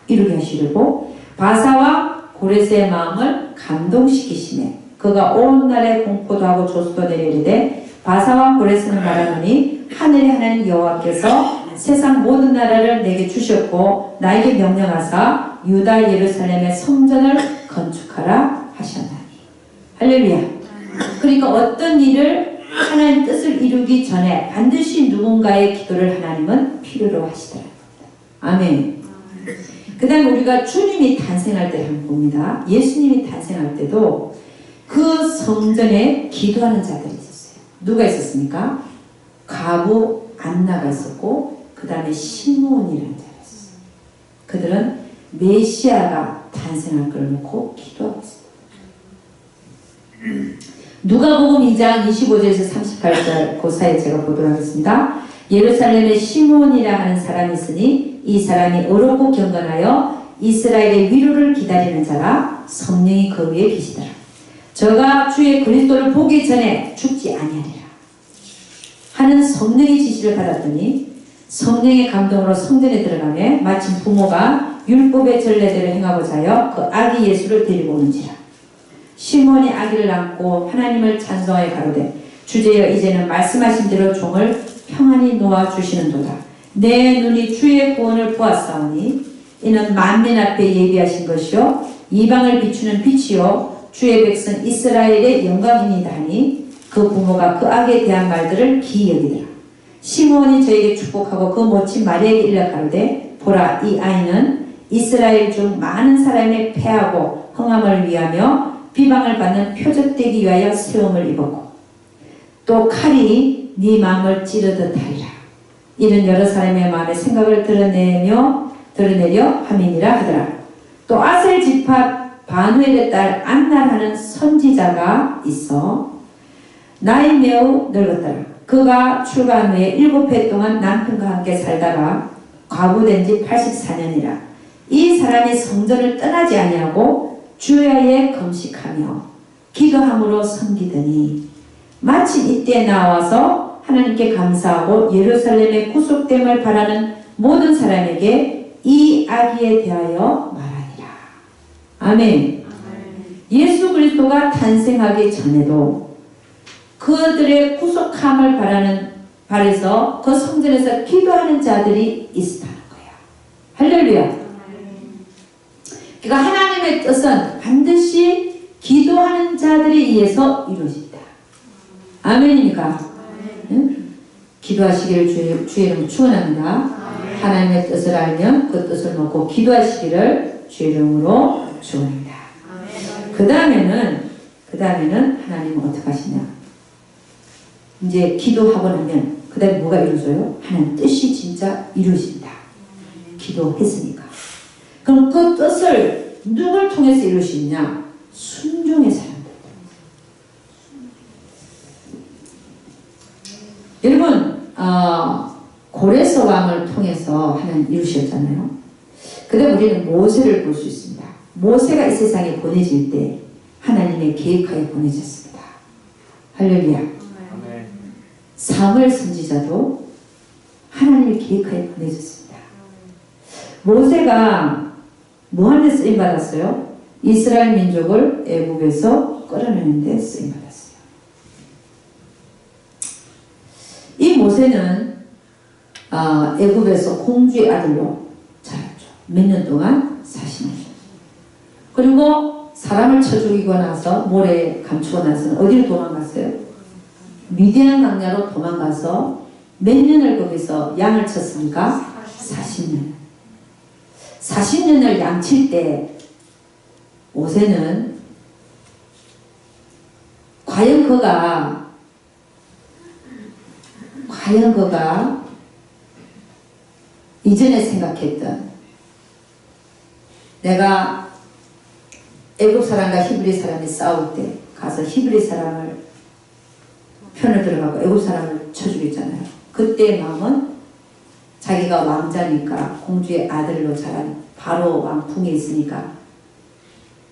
이루게 하시려고 바사왕 고레스의 마음을 감동시키시네. 그가 온 날에 공포도 하고 조수도 내리되 바사왕 고레스는 말하노니 하늘의 하나님 여호와께서 세상 모든 나라를 내게 주셨고 나에게 명령하사 유다 예루살렘의 성전을 건축하라 하셨나니. 할렐루야. 그러니까 어떤 일을 하나님 뜻을 이루기 전에 반드시 누군가의 기도를 하나님은 필요로 하시더라. 아멘. 그 다음에 우리가 주님이 탄생할 때를 한번 봅니다. 예수님이 탄생할 때도 그 성전에 기도하는 자들이 있었어요. 누가 있었습니까? 과부 안나가 있었고 그 다음에 시므온이라는 자가 있었어요. 그들은 메시아가 탄생할 걸 놓고 기도하고 있습니다. 누가복음 2장 25절에서 38절 그 사이에 제가 보도록 하겠습니다. 예루살렘에 시므온이라 하는 사람이 있으니 이 사람이 어렵고 경건하여 이스라엘의 위로를 기다리는 자라. 성령이 그 위에 계시더라. 저가 주의 그리스도를 보기 전에 죽지 아니하리라 하는 성령의 지시를 받았더니 성령의 감동으로 성전에 들어가매 마침 부모가 율법의 전례대로 행하고자 하여 그 아기 예수를 데리고 오는지라. 시몬이 아기를 안고 하나님을 찬송하여 가로되 주제여 이제는 말씀하신 대로 종을 평안히 놓아주시는도다. 내 눈이 주의 구원을 보았사오니 이는 만민 앞에 예비하신 것이요 이방을 비추는 빛이요 주의 백성 이스라엘의 영광이니이다 하니 그 부모가 그 아기에 대한 말들을 기이 여기더라. 시므온이 저에게 축복하고 그 모친 마리아에게 일러 가로되 보라 이 아이는 이스라엘 중 많은 사람의 패하고 흥함을 위하며 비방을 받는 표적되기 위하여 세움을 입었고 또 칼이 네 마음을 찌르듯 하리라. 이는 여러 사람의 마음의 생각을 드러내려 함이니라 하더라. 또 아셀 지파 바누엘의 딸 안나라는 선지자가 있어 나이 매우 늙었더라. 그가 출가한 후에 7해 동안 남편과 함께 살다가 과부된 지 84년이라. 이 사람이 성전을 떠나지 아니하고 주야에 금식하며 기도함으로 섬기더니 마침 이때 나와서 하나님께 감사하고 예루살렘의 구속됨을 바라는 모든 사람에게 이 아기에 대하여 말하니라. 아멘. 예수 그리스도가 탄생하기 전에도 그들의 구속함을 바라서 그 성전에서 기도하는 자들이 있었다는 거야. 할렐루야. 그러니까 하나님의 뜻은 반드시 기도하는 자들에 의해서 이루어진다. 아멘입니까? 응? 기도하시기를 주의 이름으로 축원합니다. 하나님의 뜻을 알면 그 뜻을 놓고 기도하시기를 주의 이름으로 축원합니다. 그 다음에는 하나님은 어떻게 하시냐? 이제 기도하고 나면 그 다음에 뭐가 이루어져요? 하나님 뜻이 진짜 이루어진다. 기도했으니까. 그럼 그 뜻을 누굴 통해서 이루시느냐? 순종의 사람들. 여러분 고레스 왕을 통해서 하나님 이루셨잖아요. 그다음 우리는 모세를 볼 수 있습니다. 모세가 이 세상에 보내질 때 하나님의 계획하에 보내졌습니다. 할렐루야. 사무엘 선지자도 하나님의 계획하에 보내졌습니다. 모세가 뭐하는 데 쓰임받았어요? 이스라엘 민족을 애굽에서 끌어내는 데 쓰임받았어요. 이 모세는 애굽에서 공주의 아들로 자랐죠. 몇 년 동안? 40년. 그리고 사람을 쳐 죽이고 나서 모래에 감추고 나서는 어디로 도망갔어요? 미디안 광야로 도망가서 몇 년을 거기서 양을 쳤습니까? 40년. 40년을 양칠 때 모세는 과연 그가 이전에 생각했던 내가 애굽 사람과 히브리 사람이 싸울 때 가서 히브리 사람을 편을 들어가고 애굽 사람을 쳐 죽였잖아요. 그때의 마음은 자기가 왕자니까 공주의 아들로 자란 바로 왕 궁에 있으니까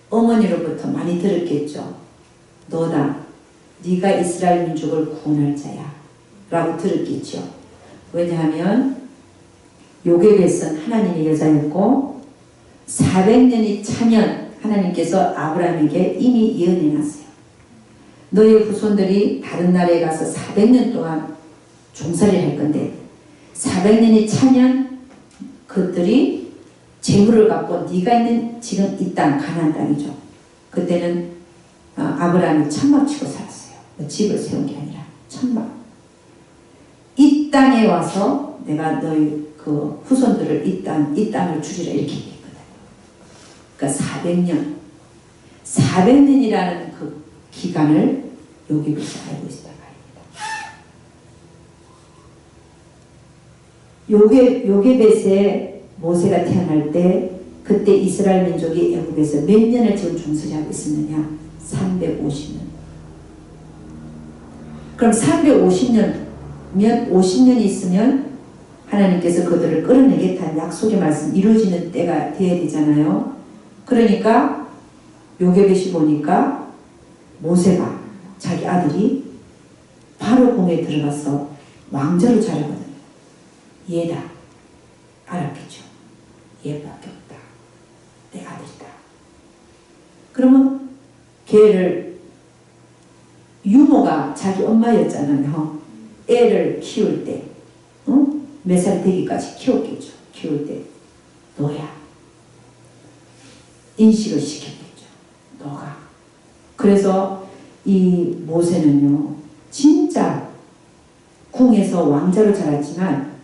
어머니로부터 많이 들었겠죠. 너다. 네가 이스라엘 민족을 구원할 자야. 라고 들었겠죠. 왜냐하면 요게벳은 하나님의 여자였고 400년이 차면 하나님께서 아브라함에게 이미 예언해놨어요. 너의 후손들이 다른 나라에 가서 400년 동안 종살이를 할 건데 400년이 차면 그들이 재물을 갖고 네가 있는 지금 이 땅 가나안 땅이죠. 그때는 아브라함이 천막 치고 살았어요. 집을 세운 게 아니라 천막. 이 땅에 와서 내가 너희 그 후손들을 이 땅을 주리라 이렇게 얘기했거든. 그러니까 400년이라는 그 기간을 요게벳이 알고 있었단 말입니다. 요게벳의 모세가 태어날 때 그때 이스라엘 민족이 애굽에서 몇 년을 지금 종살이하고 있었느냐? 350년. 그럼 350년면 50년이 있으면 하나님께서 그들을 끌어내겠다는 약속의 말씀 이루어지는 때가 돼야 되잖아요. 그러니까 요게벳이 보니까 모세가 자기 아들이 바로 공에 들어가서 왕자로 자라거든요. 얘다. 알았겠죠. 얘밖에 없다. 내 아들이다. 그러면 걔를 유모가 자기 엄마였잖아요. 애를 키울 때 몇 살 되기까지 키웠겠죠. 키울 때 너야. 인식을 시켰겠죠. 너가. 그래서 이 모세는요. 진짜 궁에서 왕자로 자랐지만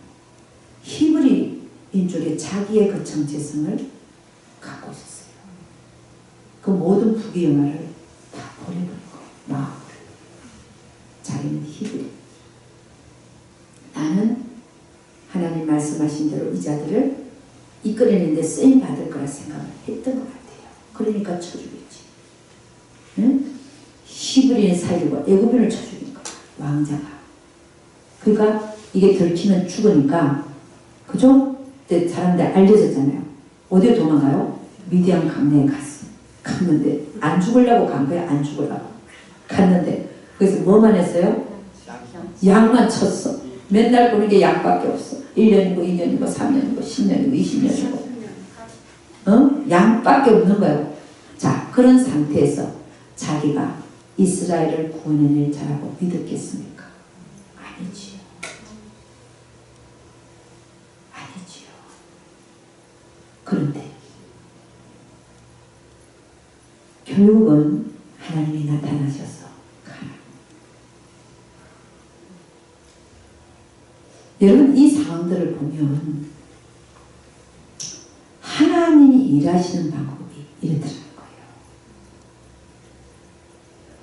히브리 민족의 자기의 그 정체성을 갖고 있었어요. 그 모든 부귀영화를 다 버려버린 거예요. 마음을. 자기는 히브리. 나는 하나님 말씀하신 대로 이 자들을 이끌어내는 데 쓰임받을 거라 생각을 했던 것 같아요. 그러니까 쳐주겠지. 응? 히브리인 살리고 애굽인을 쳐주니까 왕자가. 그러니까 이게 들키면 죽으니까 그죠? 그때 사람들 알려졌잖아요. 어디에 도망가요? 미디안 강내에 갔는데 안 죽으려고 간 거야. 안 죽으려고 갔는데 그래서 뭐만 했어요? 양만 쳤어. 맨날 보는 게 양밖에 없어. 1년이고 2년이고 3년이고 10년이고 20년이고 양밖에 없는 거예요. 자, 그런 상태에서 자기가 이스라엘을 구원해낼 자라고 믿었겠습니까? 아니지요. 아니지요. 그런데 결국은 하나님이 나타나셔서 여러분 이 상황들을 보면 하나님이 일하시는 방법이 이렇더라는 거예요.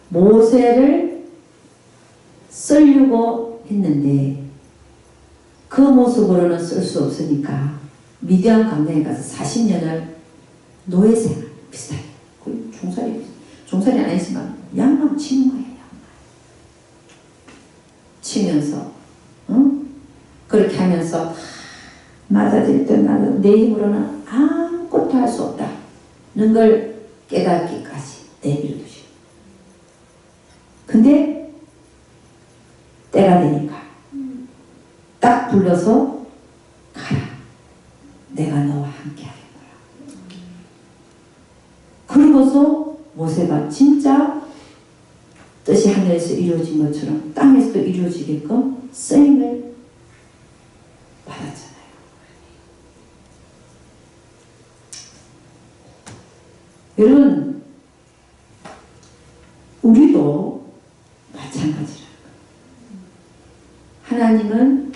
모세를 쓰려고 했는데 그 모습으로는 쓸 수 없으니까 미디안 강야에 가서 40년을 노예생활 비슷하게 종살이 아니지만 양만 치는 거예요. 양만 치면서 그렇게 하면서 맞아질 때 나는 내 힘으로는 아무것도 할 수 없다는 걸 깨닫기까지 내버려두시고 근데 때가 되니까 딱 불러서 가라. 내가 너와 함께 하겠노라. 그러고서 모세가 진짜 뜻이 하늘에서 이루어진 것처럼 땅에서도 이루어지게끔 쓰임을 받았잖아요. 여러분, 우리도 마찬가지라는 거예요. 하나님은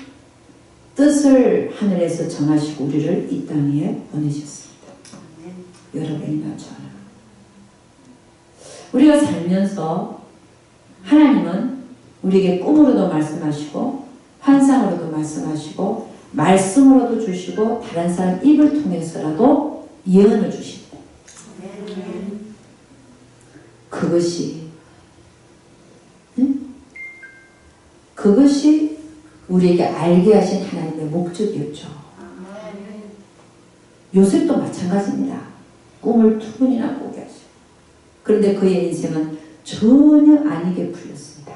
뜻을 하늘에서 정하시고 우리를 이 땅에 보내셨습니다. 여러분이나 저나. 우리가 살면서 하나님은 우리에게 꿈으로도 말씀하시고 환상으로도 말씀하시고 말씀으로도 주시고 다른 사람 입을 통해서라도 예언을 주십니다. 그것이 그것이 우리에게 알게 하신 하나님의 목적이었죠. 요셉도 마찬가지입니다. 꿈을 2번이나 꾸게 하시고 그런데 그의 인생은 전혀 아니게 풀렸습니다.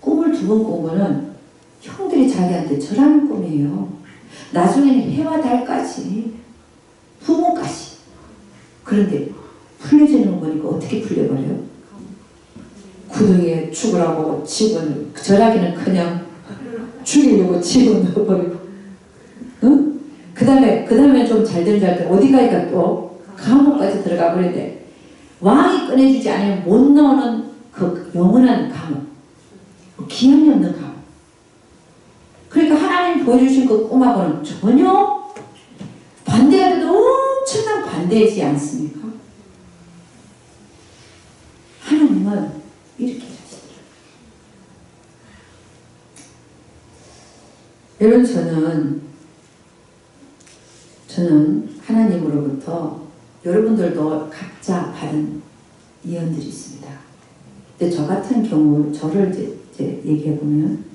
꿈을 2번 꾼 거는 형들이 자기한테 저라는 꿈이에요. 나중에는 해와 달까지 부모까지. 그런데 풀려지는 거니까 어떻게 풀려버려요? 구덩이에 죽으라고 집은 절하기는 그냥 죽이려고 집을 넣어버리고 응? 그 다음에 좀 잘 되는 줄 알았더니 어디 가니까 또 감옥까지 들어가 버리는데 왕이 꺼내주지 않으면 못 나오는 그 영원한 감옥, 기한이 없는 감옥. 그러니까 하나님 보여주신 그 꿈하고는 전혀 반대가 돼도 엄청난 반대이지 않습니까? 하나님은 이렇게 하시더라고요. 여러분, 저는 하나님으로부터 여러분들도 각자 받은 예언들이 있습니다. 근데 저 같은 경우 저를 이제 얘기해 보면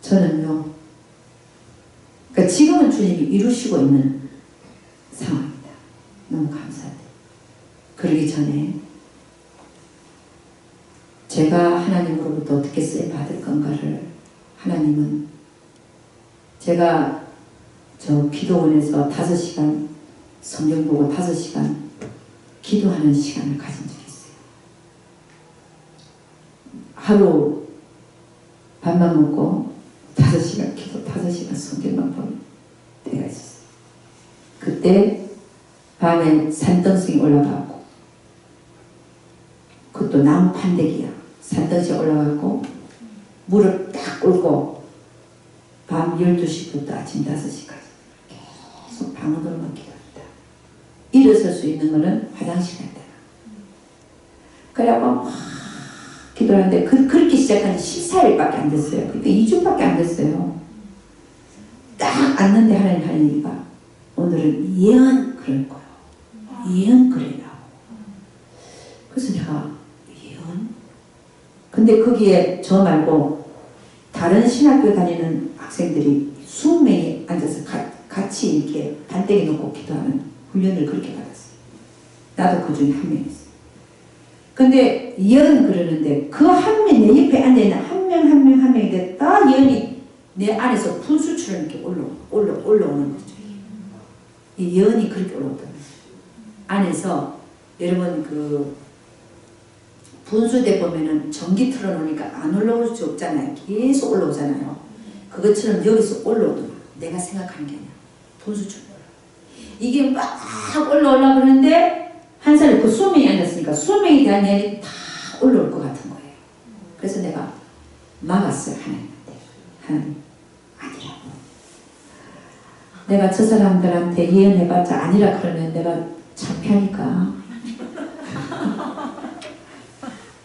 저는요. 그러니까 지금은 주님이 이루시고 있는 상황입니다. 너무 감사해요. 그러기 전에 제가 하나님으로부터 어떻게 쓰임 받을 건가를 하나님은 제가 저 기도원에서 5시간 성경 보고 5시간 기도하는 시간을 가진 적이 있어요. 하루 밥만 먹고 5시간 기도 5시간 성경만 보는 때가 있었어요. 그때 밤에 산등성이 올라가고 그것도 나무 판대기야. 산등성이 올라가고 무릎 딱 꿇고 밤 12시부터 아침 5시까지 계속 방언으로만 기도합니다. 일어설 수 있는 거는 화장실 갈 때나. 그래갖고 막 기도를 하는데 그렇게 시작한 지 14일밖에 안 됐어요. 그러니까 2주밖에 안 됐어요. 딱 앉는데 하나님 하는 얘기가 오늘은 예언 그럴 거예요. 예언 그래라. 그래서 내가 예언? 근데 거기에 저 말고 다른 신학교 다니는 학생들이 20명이 앉아서 같이 이렇게 반대기 놓고 기도하는 훈련을 그렇게 받았어요. 나도 그 중에 한 명이었어요. 근데 예언 그러는데 그 한 명, 내 옆에 앉아있는 한 명인데 딱 예언이 내 안에서 분수처럼 이렇게 올라오는 거죠. 이 예언이 그렇게 올라오더라고요. 안에서 여러분 그 분수대 보면은 전기 틀어놓으니까 안 올라올 수 없잖아요. 계속 올라오잖아요. 그것처럼 여기서 올라오더라. 내가 생각하는 게 아니야. 분수처럼 올라와. 이게 막 올라오려고 그러는데 한 사람이 그 수명이 앉았으니까 수명에 대한 예언이 다 올라올 것 같은 거예요. 그래서 내가 막았어요. 하나님한테. 하나님 아니라고. 내가 저 사람들한테 예언해봤자 아니라 그러면 내가 창피하니까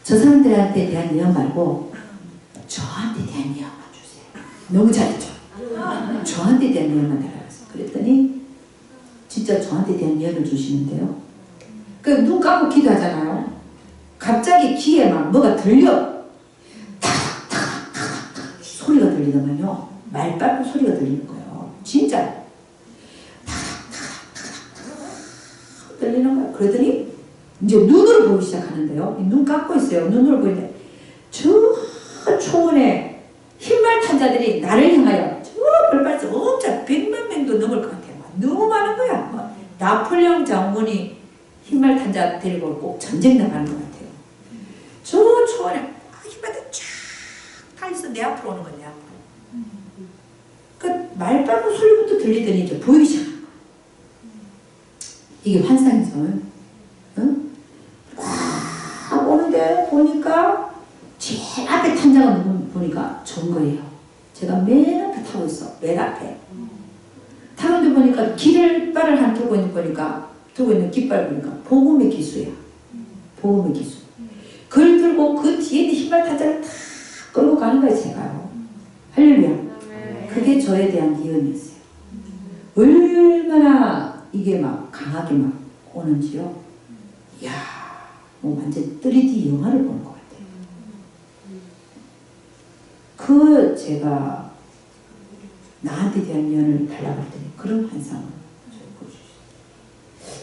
저 사람들한테 대한 예언 말고 저한테 대한 예언만 주세요. 너무 잘했죠? 저한테 대한 예언만 달라고 했어요. 그랬더니 진짜 저한테 대한 예언을 주시는데요. 그 눈 감고 기도하잖아요. 갑자기 귀에 막 뭐가 들려. 탁탁탁탁 소리가 들리더만요. 말빨고 소리가 들리는 거예요. 진짜. 탁탁탁탁 들리는 거예요. 그러더니 이제 눈으로 보기 시작하는데요. 눈 감고 있어요. 눈으로 보이는데 저 초원에 흰말 탄자들이 나를 향하여 저 벌받아서 엄청 100만 명도 넘을 것 같아요. 너무 많은 거야. 나폴레옹 장군이 흰말 탄자 데리고 꼭 전쟁 나가는 것 같아요. 저 초원에 흰말탄 쫙 달려서 내 앞으로 오는 거야. 내 앞으로. 그 말빨고 소리부터 들리더니 이제 보이기 시작한 거야. 이게 환상이죠. 응? 와 오는데 보니까 제일 앞에 탄자가 누구 보니까 전 거예요. 제가 맨 앞에 타고 있어. 맨 앞에. 타는데 보니까 깃발을 한 들고 있는 깃발 보니까 복음의 기수야. 복음의 기수. 그걸 들고 그 뒤에 있는 흰발 탄자를 다 끌고 가는 거예요. 제가요. 할렐루야. 그게 저에 대한 예언이었어요. 얼마나 이게 막 강하게 막 오는지요. 이야, 뭐 완전 3D 영화를 보는 것 같아요. 그 제가 나한테 대한 예언을 달라고 했더니 그런 환상을 보여주셨어요.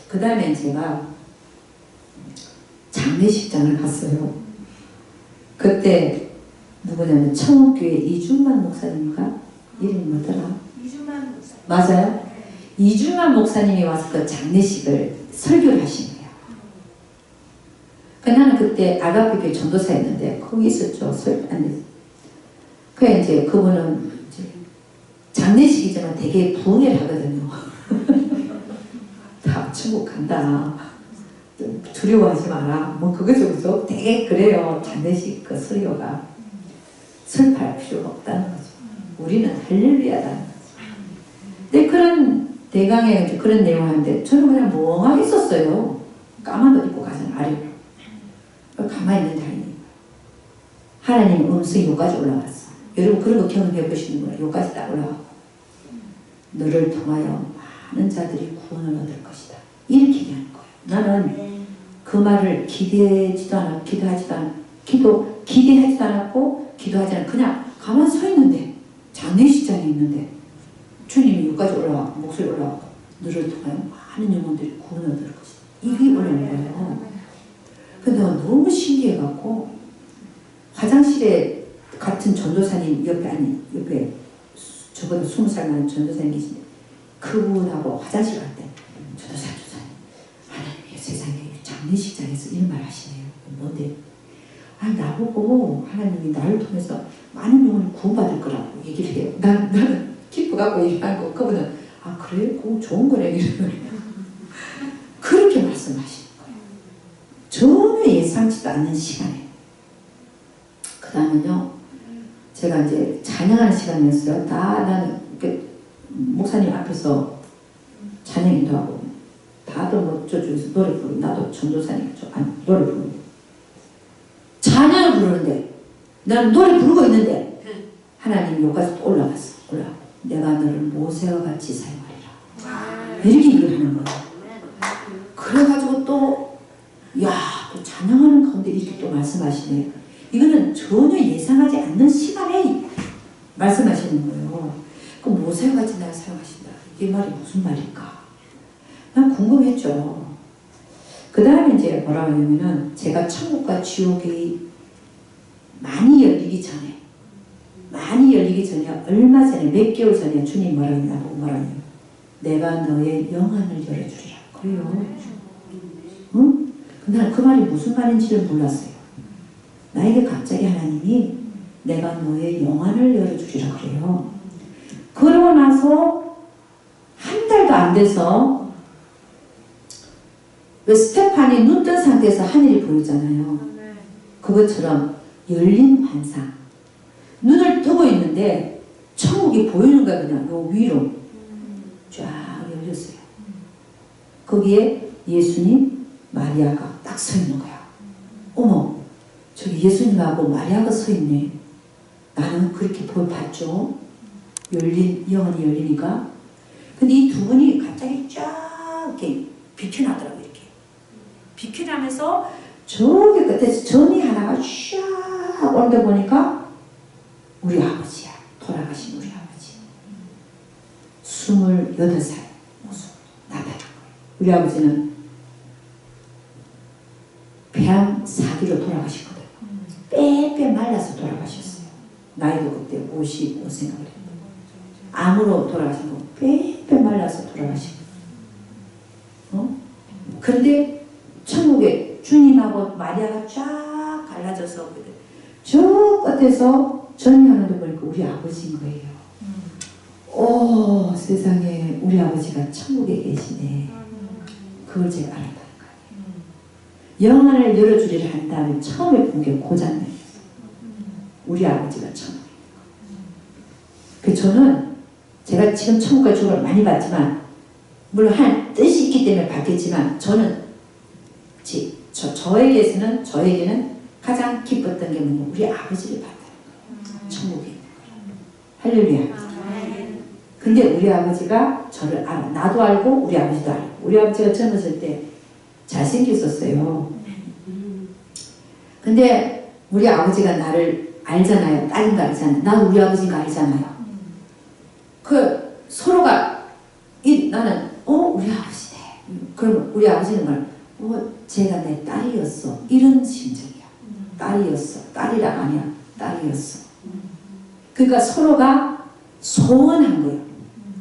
그 다음에 제가 장례식장을 갔어요. 그때 누구냐면 청옥교회 이준만 목사님인가? 이름이 뭐더라? 이준만 목사. 맞아요? 이준만 목사님이 와서 그 장례식을 설교를 하신 거예요. 나는 그때 아가페교회 전도사였는데 거기 있었죠. 그래 이제 그분은 이제 장례식이지만 되게 부흥회를 하거든요. 다 천국 간다. 두려워하지 마라. 뭐 그거저거 되게 그래요. 장례식 그 설교가 슬퍼할 필요가 없다는 거죠. 우리는 할렐루야다는 거죠. 근데 그런 대강에 그런 내용을 하는데 저는 그냥 멍하게 있었어요. 까만 옷 입고 가잖아요. 아래로. 가만히 있는 자리니 하나님 음성이 여기까지 올라갔어. 여러분 그런 거 경험해 보시는구나. 여기까지 딱 올라가고 너를 통하여 많은 자들이 구원을 얻을 것이다. 이렇게 얘기하는 거예요. 나는 그 말을 기대하지도 않았고 기도하지 않았고 그냥 가만히 서 있는데 장례식장에 있는데 주님이 여기까지 올라가고 목소리 올라가고 너를 통하여 많은 영혼들이 구원을 얻을 것이다. 이게 올라온 거예요. 근데 너무 신기해갖고 화장실에 같은 전도사님 옆에 저보다 20살 많은 전도사님 계신데 그분하고 화장실 갈 때 전도사님 하나님이 세상에 장례식장에서 이런 말 하시네요. 뭔데? 나보고 하나님이 나를 통해서 많은 영혼을 구원받을 거라고 얘기를 해요. 나는 기뻐갖고 얘기한 거 그분은 그래? 그거 좋은 거래 이러는 그렇게 말씀하시는 거예요. 전혀 예상치도 않는 시간에 그 다음은요 제가 이제 찬양하는 시간이었어요. 나는 목사님 앞에서 찬양 인도하고 다들 뭐 저쪽에서 노래 부르고 나도 전도사님 노래 부르고 찬양을 부르는데 나는 노래 부르고 있는데 하나님 여기까지 또 올라갔어. 내가 너를 모세와 같이 사용하리라. 이렇게 얘기를 하는 거예요. 그래가지고 또 찬양하는 가운데 이렇게 또 말씀하시네요. 이거는 전혀 예상하지 않는 시간에 말씀하시는 거예요. 그럼 모세와 같이 나를 사용하신다. 이 말이 무슨 말일까? 난 궁금했죠. 그 다음에 이제 뭐라고 하냐면은 제가 천국과 지옥이 많이 열리기 전에 얼마 전에 몇 개월 전에 주님 뭐라고 했나 보고 뭐라고 했냐 내가 너의 영안을 열어주리라. 그래요. 응? 근데 난 그 말이 무슨 말인지를 몰랐어요. 나에게 갑자기 하나님이 내가 너의 영안을 열어주리라 그래요. 그러고 나서 한 달도 안 돼서 왜 스테판이 눈 뜬 상태에서 하늘이 보이잖아요. 그것처럼 열린 환상. 눈을 뜨고 있는데 천국이 보이는 거야. 그냥 요 위로 쫙 열렸어요. 거기에 예수님, 마리아가 딱 서 있는 거야. 어머, 저기 예수님하고 마리아가 서 있네. 나는 그렇게 봤죠. 영혼이 열리니까. 근데 이 두 분이 갑자기 쫙 이렇게 비켜나더라고요. 이렇게 비켜나면서 저기 끝에서 전이 하나가 쫙 오는데 보니까 우리 아버지야. 돌아가신 우리 아버지. 28살 모습 나타난 거예요. 우리 아버지는 폐암 4기로 돌아가셨거든요. 빼빼 말라서 돌아가셨어요. 나이도 그때 55세인가 그랬는데 암으로 돌아가신 거 빼빼 말라서 돌아가신 거. 근데 천국에 주님하고 마리아가 쫙 갈라져서 저 끝에서 전이하는데 보니까 우리 아버지인 거예요. 오, 세상에 우리 아버지가 천국에 계시네. 그걸 제가 알았다는 거예요. 영안을 열어주리라 한 다음에 처음에 본 게 고장이었어요. 우리 아버지가 천국에. 저는 제가 지금 천국과 축복을 많이 받지만 물론 한 뜻이 있기 때문에 받겠지만 저는 저에게는 가장 기뻤던 게 뭐냐, 우리 아버지를 받는 거예요. 천국에 있는 거예요. 할렐루야. 근데 우리 아버지가 저를 알아. 나도 알고 우리 아버지도 알고. 우리 아버지가 젊었을 때 잘생겼었어요. 근데 우리 아버지가 나를 알잖아요. 딸인 거 알잖아요. 나도 우리 아버지인 거 알잖아요. 서로가 나는 우리 아버지네. 그러면 우리 아버지는 말 쟤가 내 딸이었어. 이런 심정이야. 딸이었어. 딸이랑 아니야. 딸이었어. 그러니까 서로가 소원한 거예요.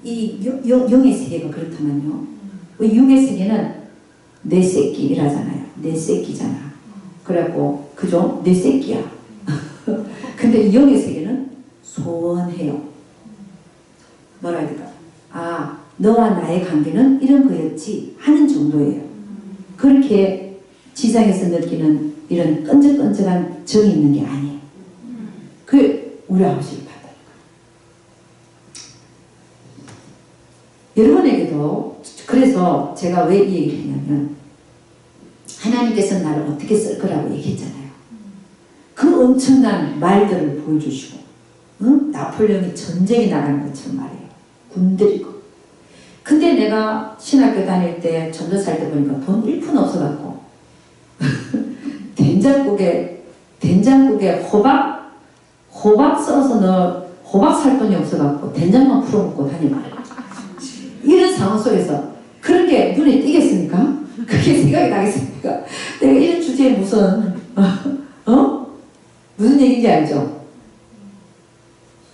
이 영의 세계가 그렇다면요. 육의 세계는 내 새끼 이라잖아요. 내 새끼잖아. 그래갖고 그죠? 내 새끼야. 근데 영의 세계는 소원해요. 뭐라 해야 될까? 아, 너와 나의 관계는 이런 거였지 하는 정도예요. 그렇게 지상에서 느끼는 이런 끈적끈적한 정이 있는 게 아니에요. 우리 아버지를 받아요. 여러분에게도 그래서 제가 왜 이 얘기를 했냐면 하나님께서 나를 어떻게 쓸 거라고 얘기했잖아요. 그 엄청난 말들을 보여주시고 나폴레옹이 전쟁에 나가는 것처럼 말이에요. 군들이고. 근데 내가 신학교 다닐 때 전도살 때 보니까 돈 1푼 없어갖고 된장국에 호박 썰어서 호박 살 돈이 없어갖고 된장만 풀어먹고 다니고 이런 상황 속에서 그런 게 눈에 띄겠습니까? 그게 생각이 나겠습니까? 내가 이런 주제에 무슨 무슨 얘기인지 알죠?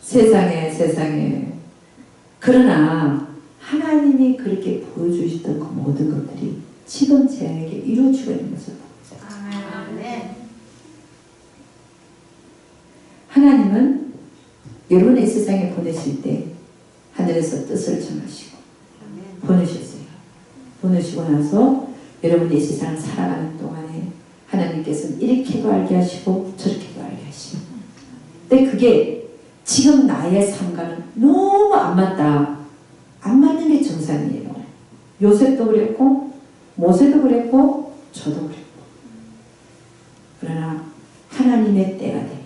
세상에. 그러나 하나님이 그렇게 보여주시던 그 모든 것들이 지금 제에게 이루어지고 있는 것을 봅니다. 하나님은 여러분의 세상에 보내실 때 하늘에서 뜻을 정하시고 보내셨어요. 보내시고 나서 여러분이 이 세상을 살아가는 동안에 하나님께서는 이렇게도 알게 하시고 저렇게도 알게 하시고 근데 그게 지금 나의 삶과는 너무 안 맞다. 안 맞는 게 정상이에요. 요셉도 그랬고 모세도 그랬고 저도 그랬고 그러나 하나님의 때가 되면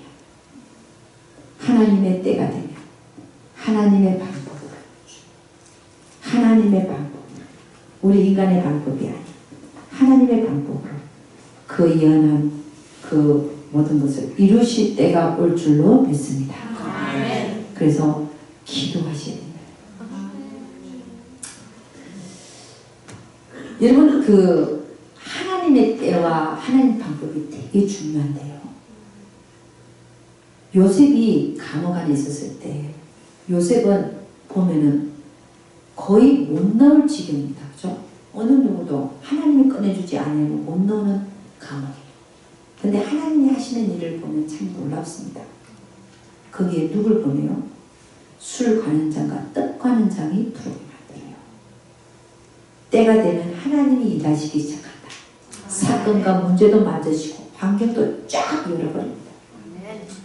하나님의 방법 우리 인간의 방법이 아니라 하나님의 방법으로 그 예언한 그 모든 것을 이루실 때가 올 줄로 믿습니다. 그래서 기도하셔야 됩니다. 여러분 하나님의 때와 하나님 방법이 되게 중요한데요. 요셉이 감옥 안에 있었을 때 요셉은 보면은 거의 못 나올 지경입니다. 그죠? 어느 누구도 하나님이 꺼내주지 않으면 못 나오는 감옥이에요. 근데 하나님이 하시는 일을 보면 참 놀랍습니다. 거기에 누굴 보내요? 술 가는 장과 떡 가는 장이 부르게 만들어요. 때가 되면 하나님이 일하시기 시작한다. 사건과 문제도 맞으시고 환경도 쫙 열어버립니다.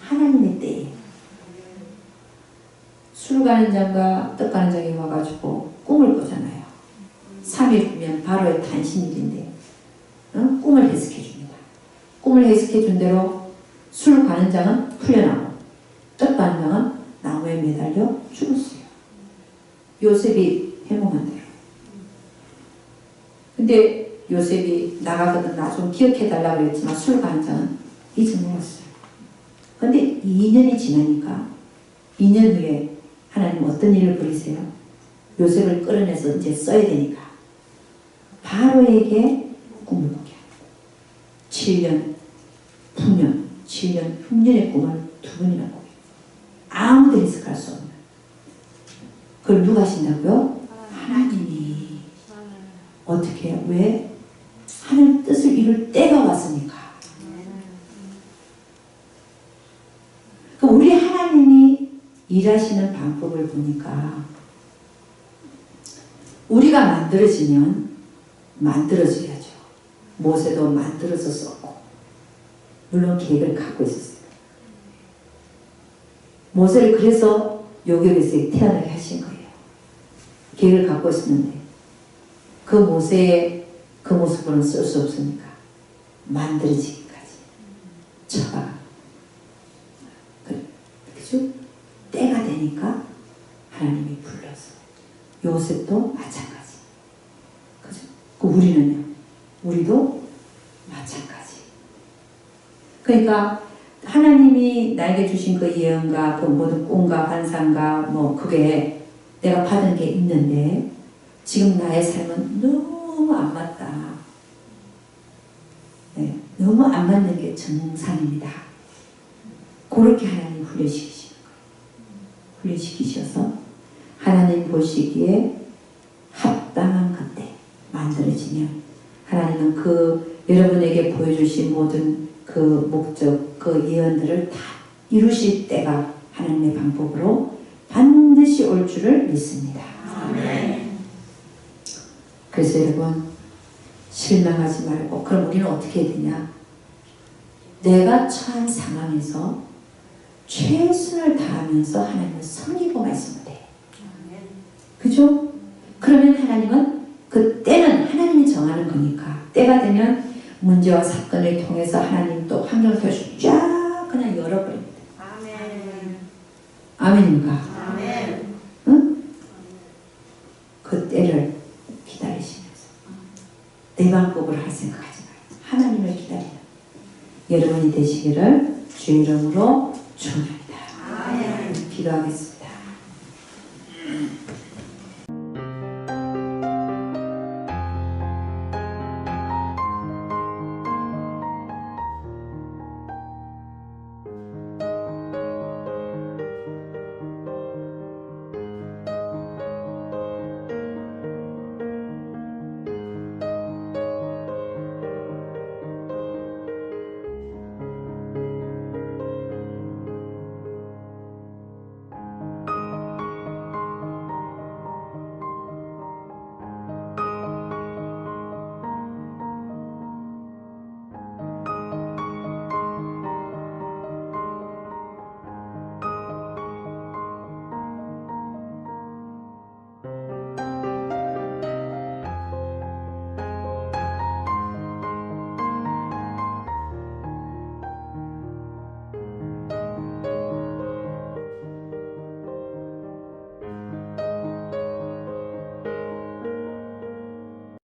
하나님의 때예요. 술 가는 장과 떡 가는 장이 와가지고 꿈을 꾸잖아요. 3일 후면 바로의 탄신일인데 꿈을 해석해 줍니다. 꿈을 해석해 준 대로 술 가는 장은 풀려나고 떡 가는 장은 나무에 매달려 죽었어요. 요셉이 해몽한 대로. 근데 요셉이 나가거든 나 좀 기억해달라고 그랬지만 술 가는 장은 잊어먹었어요. 근데 2년이 지나니까 2년 후에 하나님 어떤 일을 벌이세요? 요셉을 끌어내서 이제 써야 되니까 바로에게 꿈을 꾸게 합니다. 7년, 9년, 7년, 6년의 꿈을 2번이나 꾸게. 아무도 해석할 수 없는. 그걸 누가 하신다고요? 하나님이. 어떻게 해요? 왜? 하나님 뜻을 이룰 때가 왔으니까. 우리 하나님이 일하시는 방법을 보니까 우리가 만들어지면 만들어져야죠. 모세도 만들어서 썼고 물론 계획을 갖고 있었어요. 모세를 그래서 요괴에서 태어나게 하신 거예요. 계획을 갖고 있었는데 그 모세의 그 모습으로는 쓸 수 없으니까 만들어지기까지 처가 그죠? 때가 되니까 하나님이 불러서 요셉도 마찬가지. 그죠? 우리는요? 우리도 마찬가지. 그러니까 하나님이 나에게 주신 그 예언과 그 모든 꿈과 환상과 뭐 그게 내가 받은 게 있는데 지금 나의 삶은 너무 안 맞다. 네, 너무 안 맞는 게 정상입니다. 그렇게 하나님 훈련시키시는 거예요. 훈련시키셔서 하나님 보시기에 합당한 그때 만들어지면 하나님은 그 여러분에게 보여주신 모든 그 목적, 그 예언들을 다 이루실 때가 하나님의 방법으로 반드시 올 줄을 믿습니다. 아멘. 그래서 여러분 실망하지 말고 그럼 우리는 어떻게 해야 되냐? 내가 처한 상황에서 최선을 다하면서 하나님을 섬기고만 있으면 돼. 그죠? 그러면 하나님은 그 때는 하나님이 정하는 거니까 때가 되면 문제와 사건을 통해서 하나님 또 환경을 쫙 그냥 열어버립니다. 아멘. 아멘인가? 아멘. 응? 그 때를 기다리시면서 내 방법으로 할 생각하지 말고 하나님을 기다리는 여러분이 되시기를 주 이름으로 축원합니다. 아멘. 기도하겠습니다.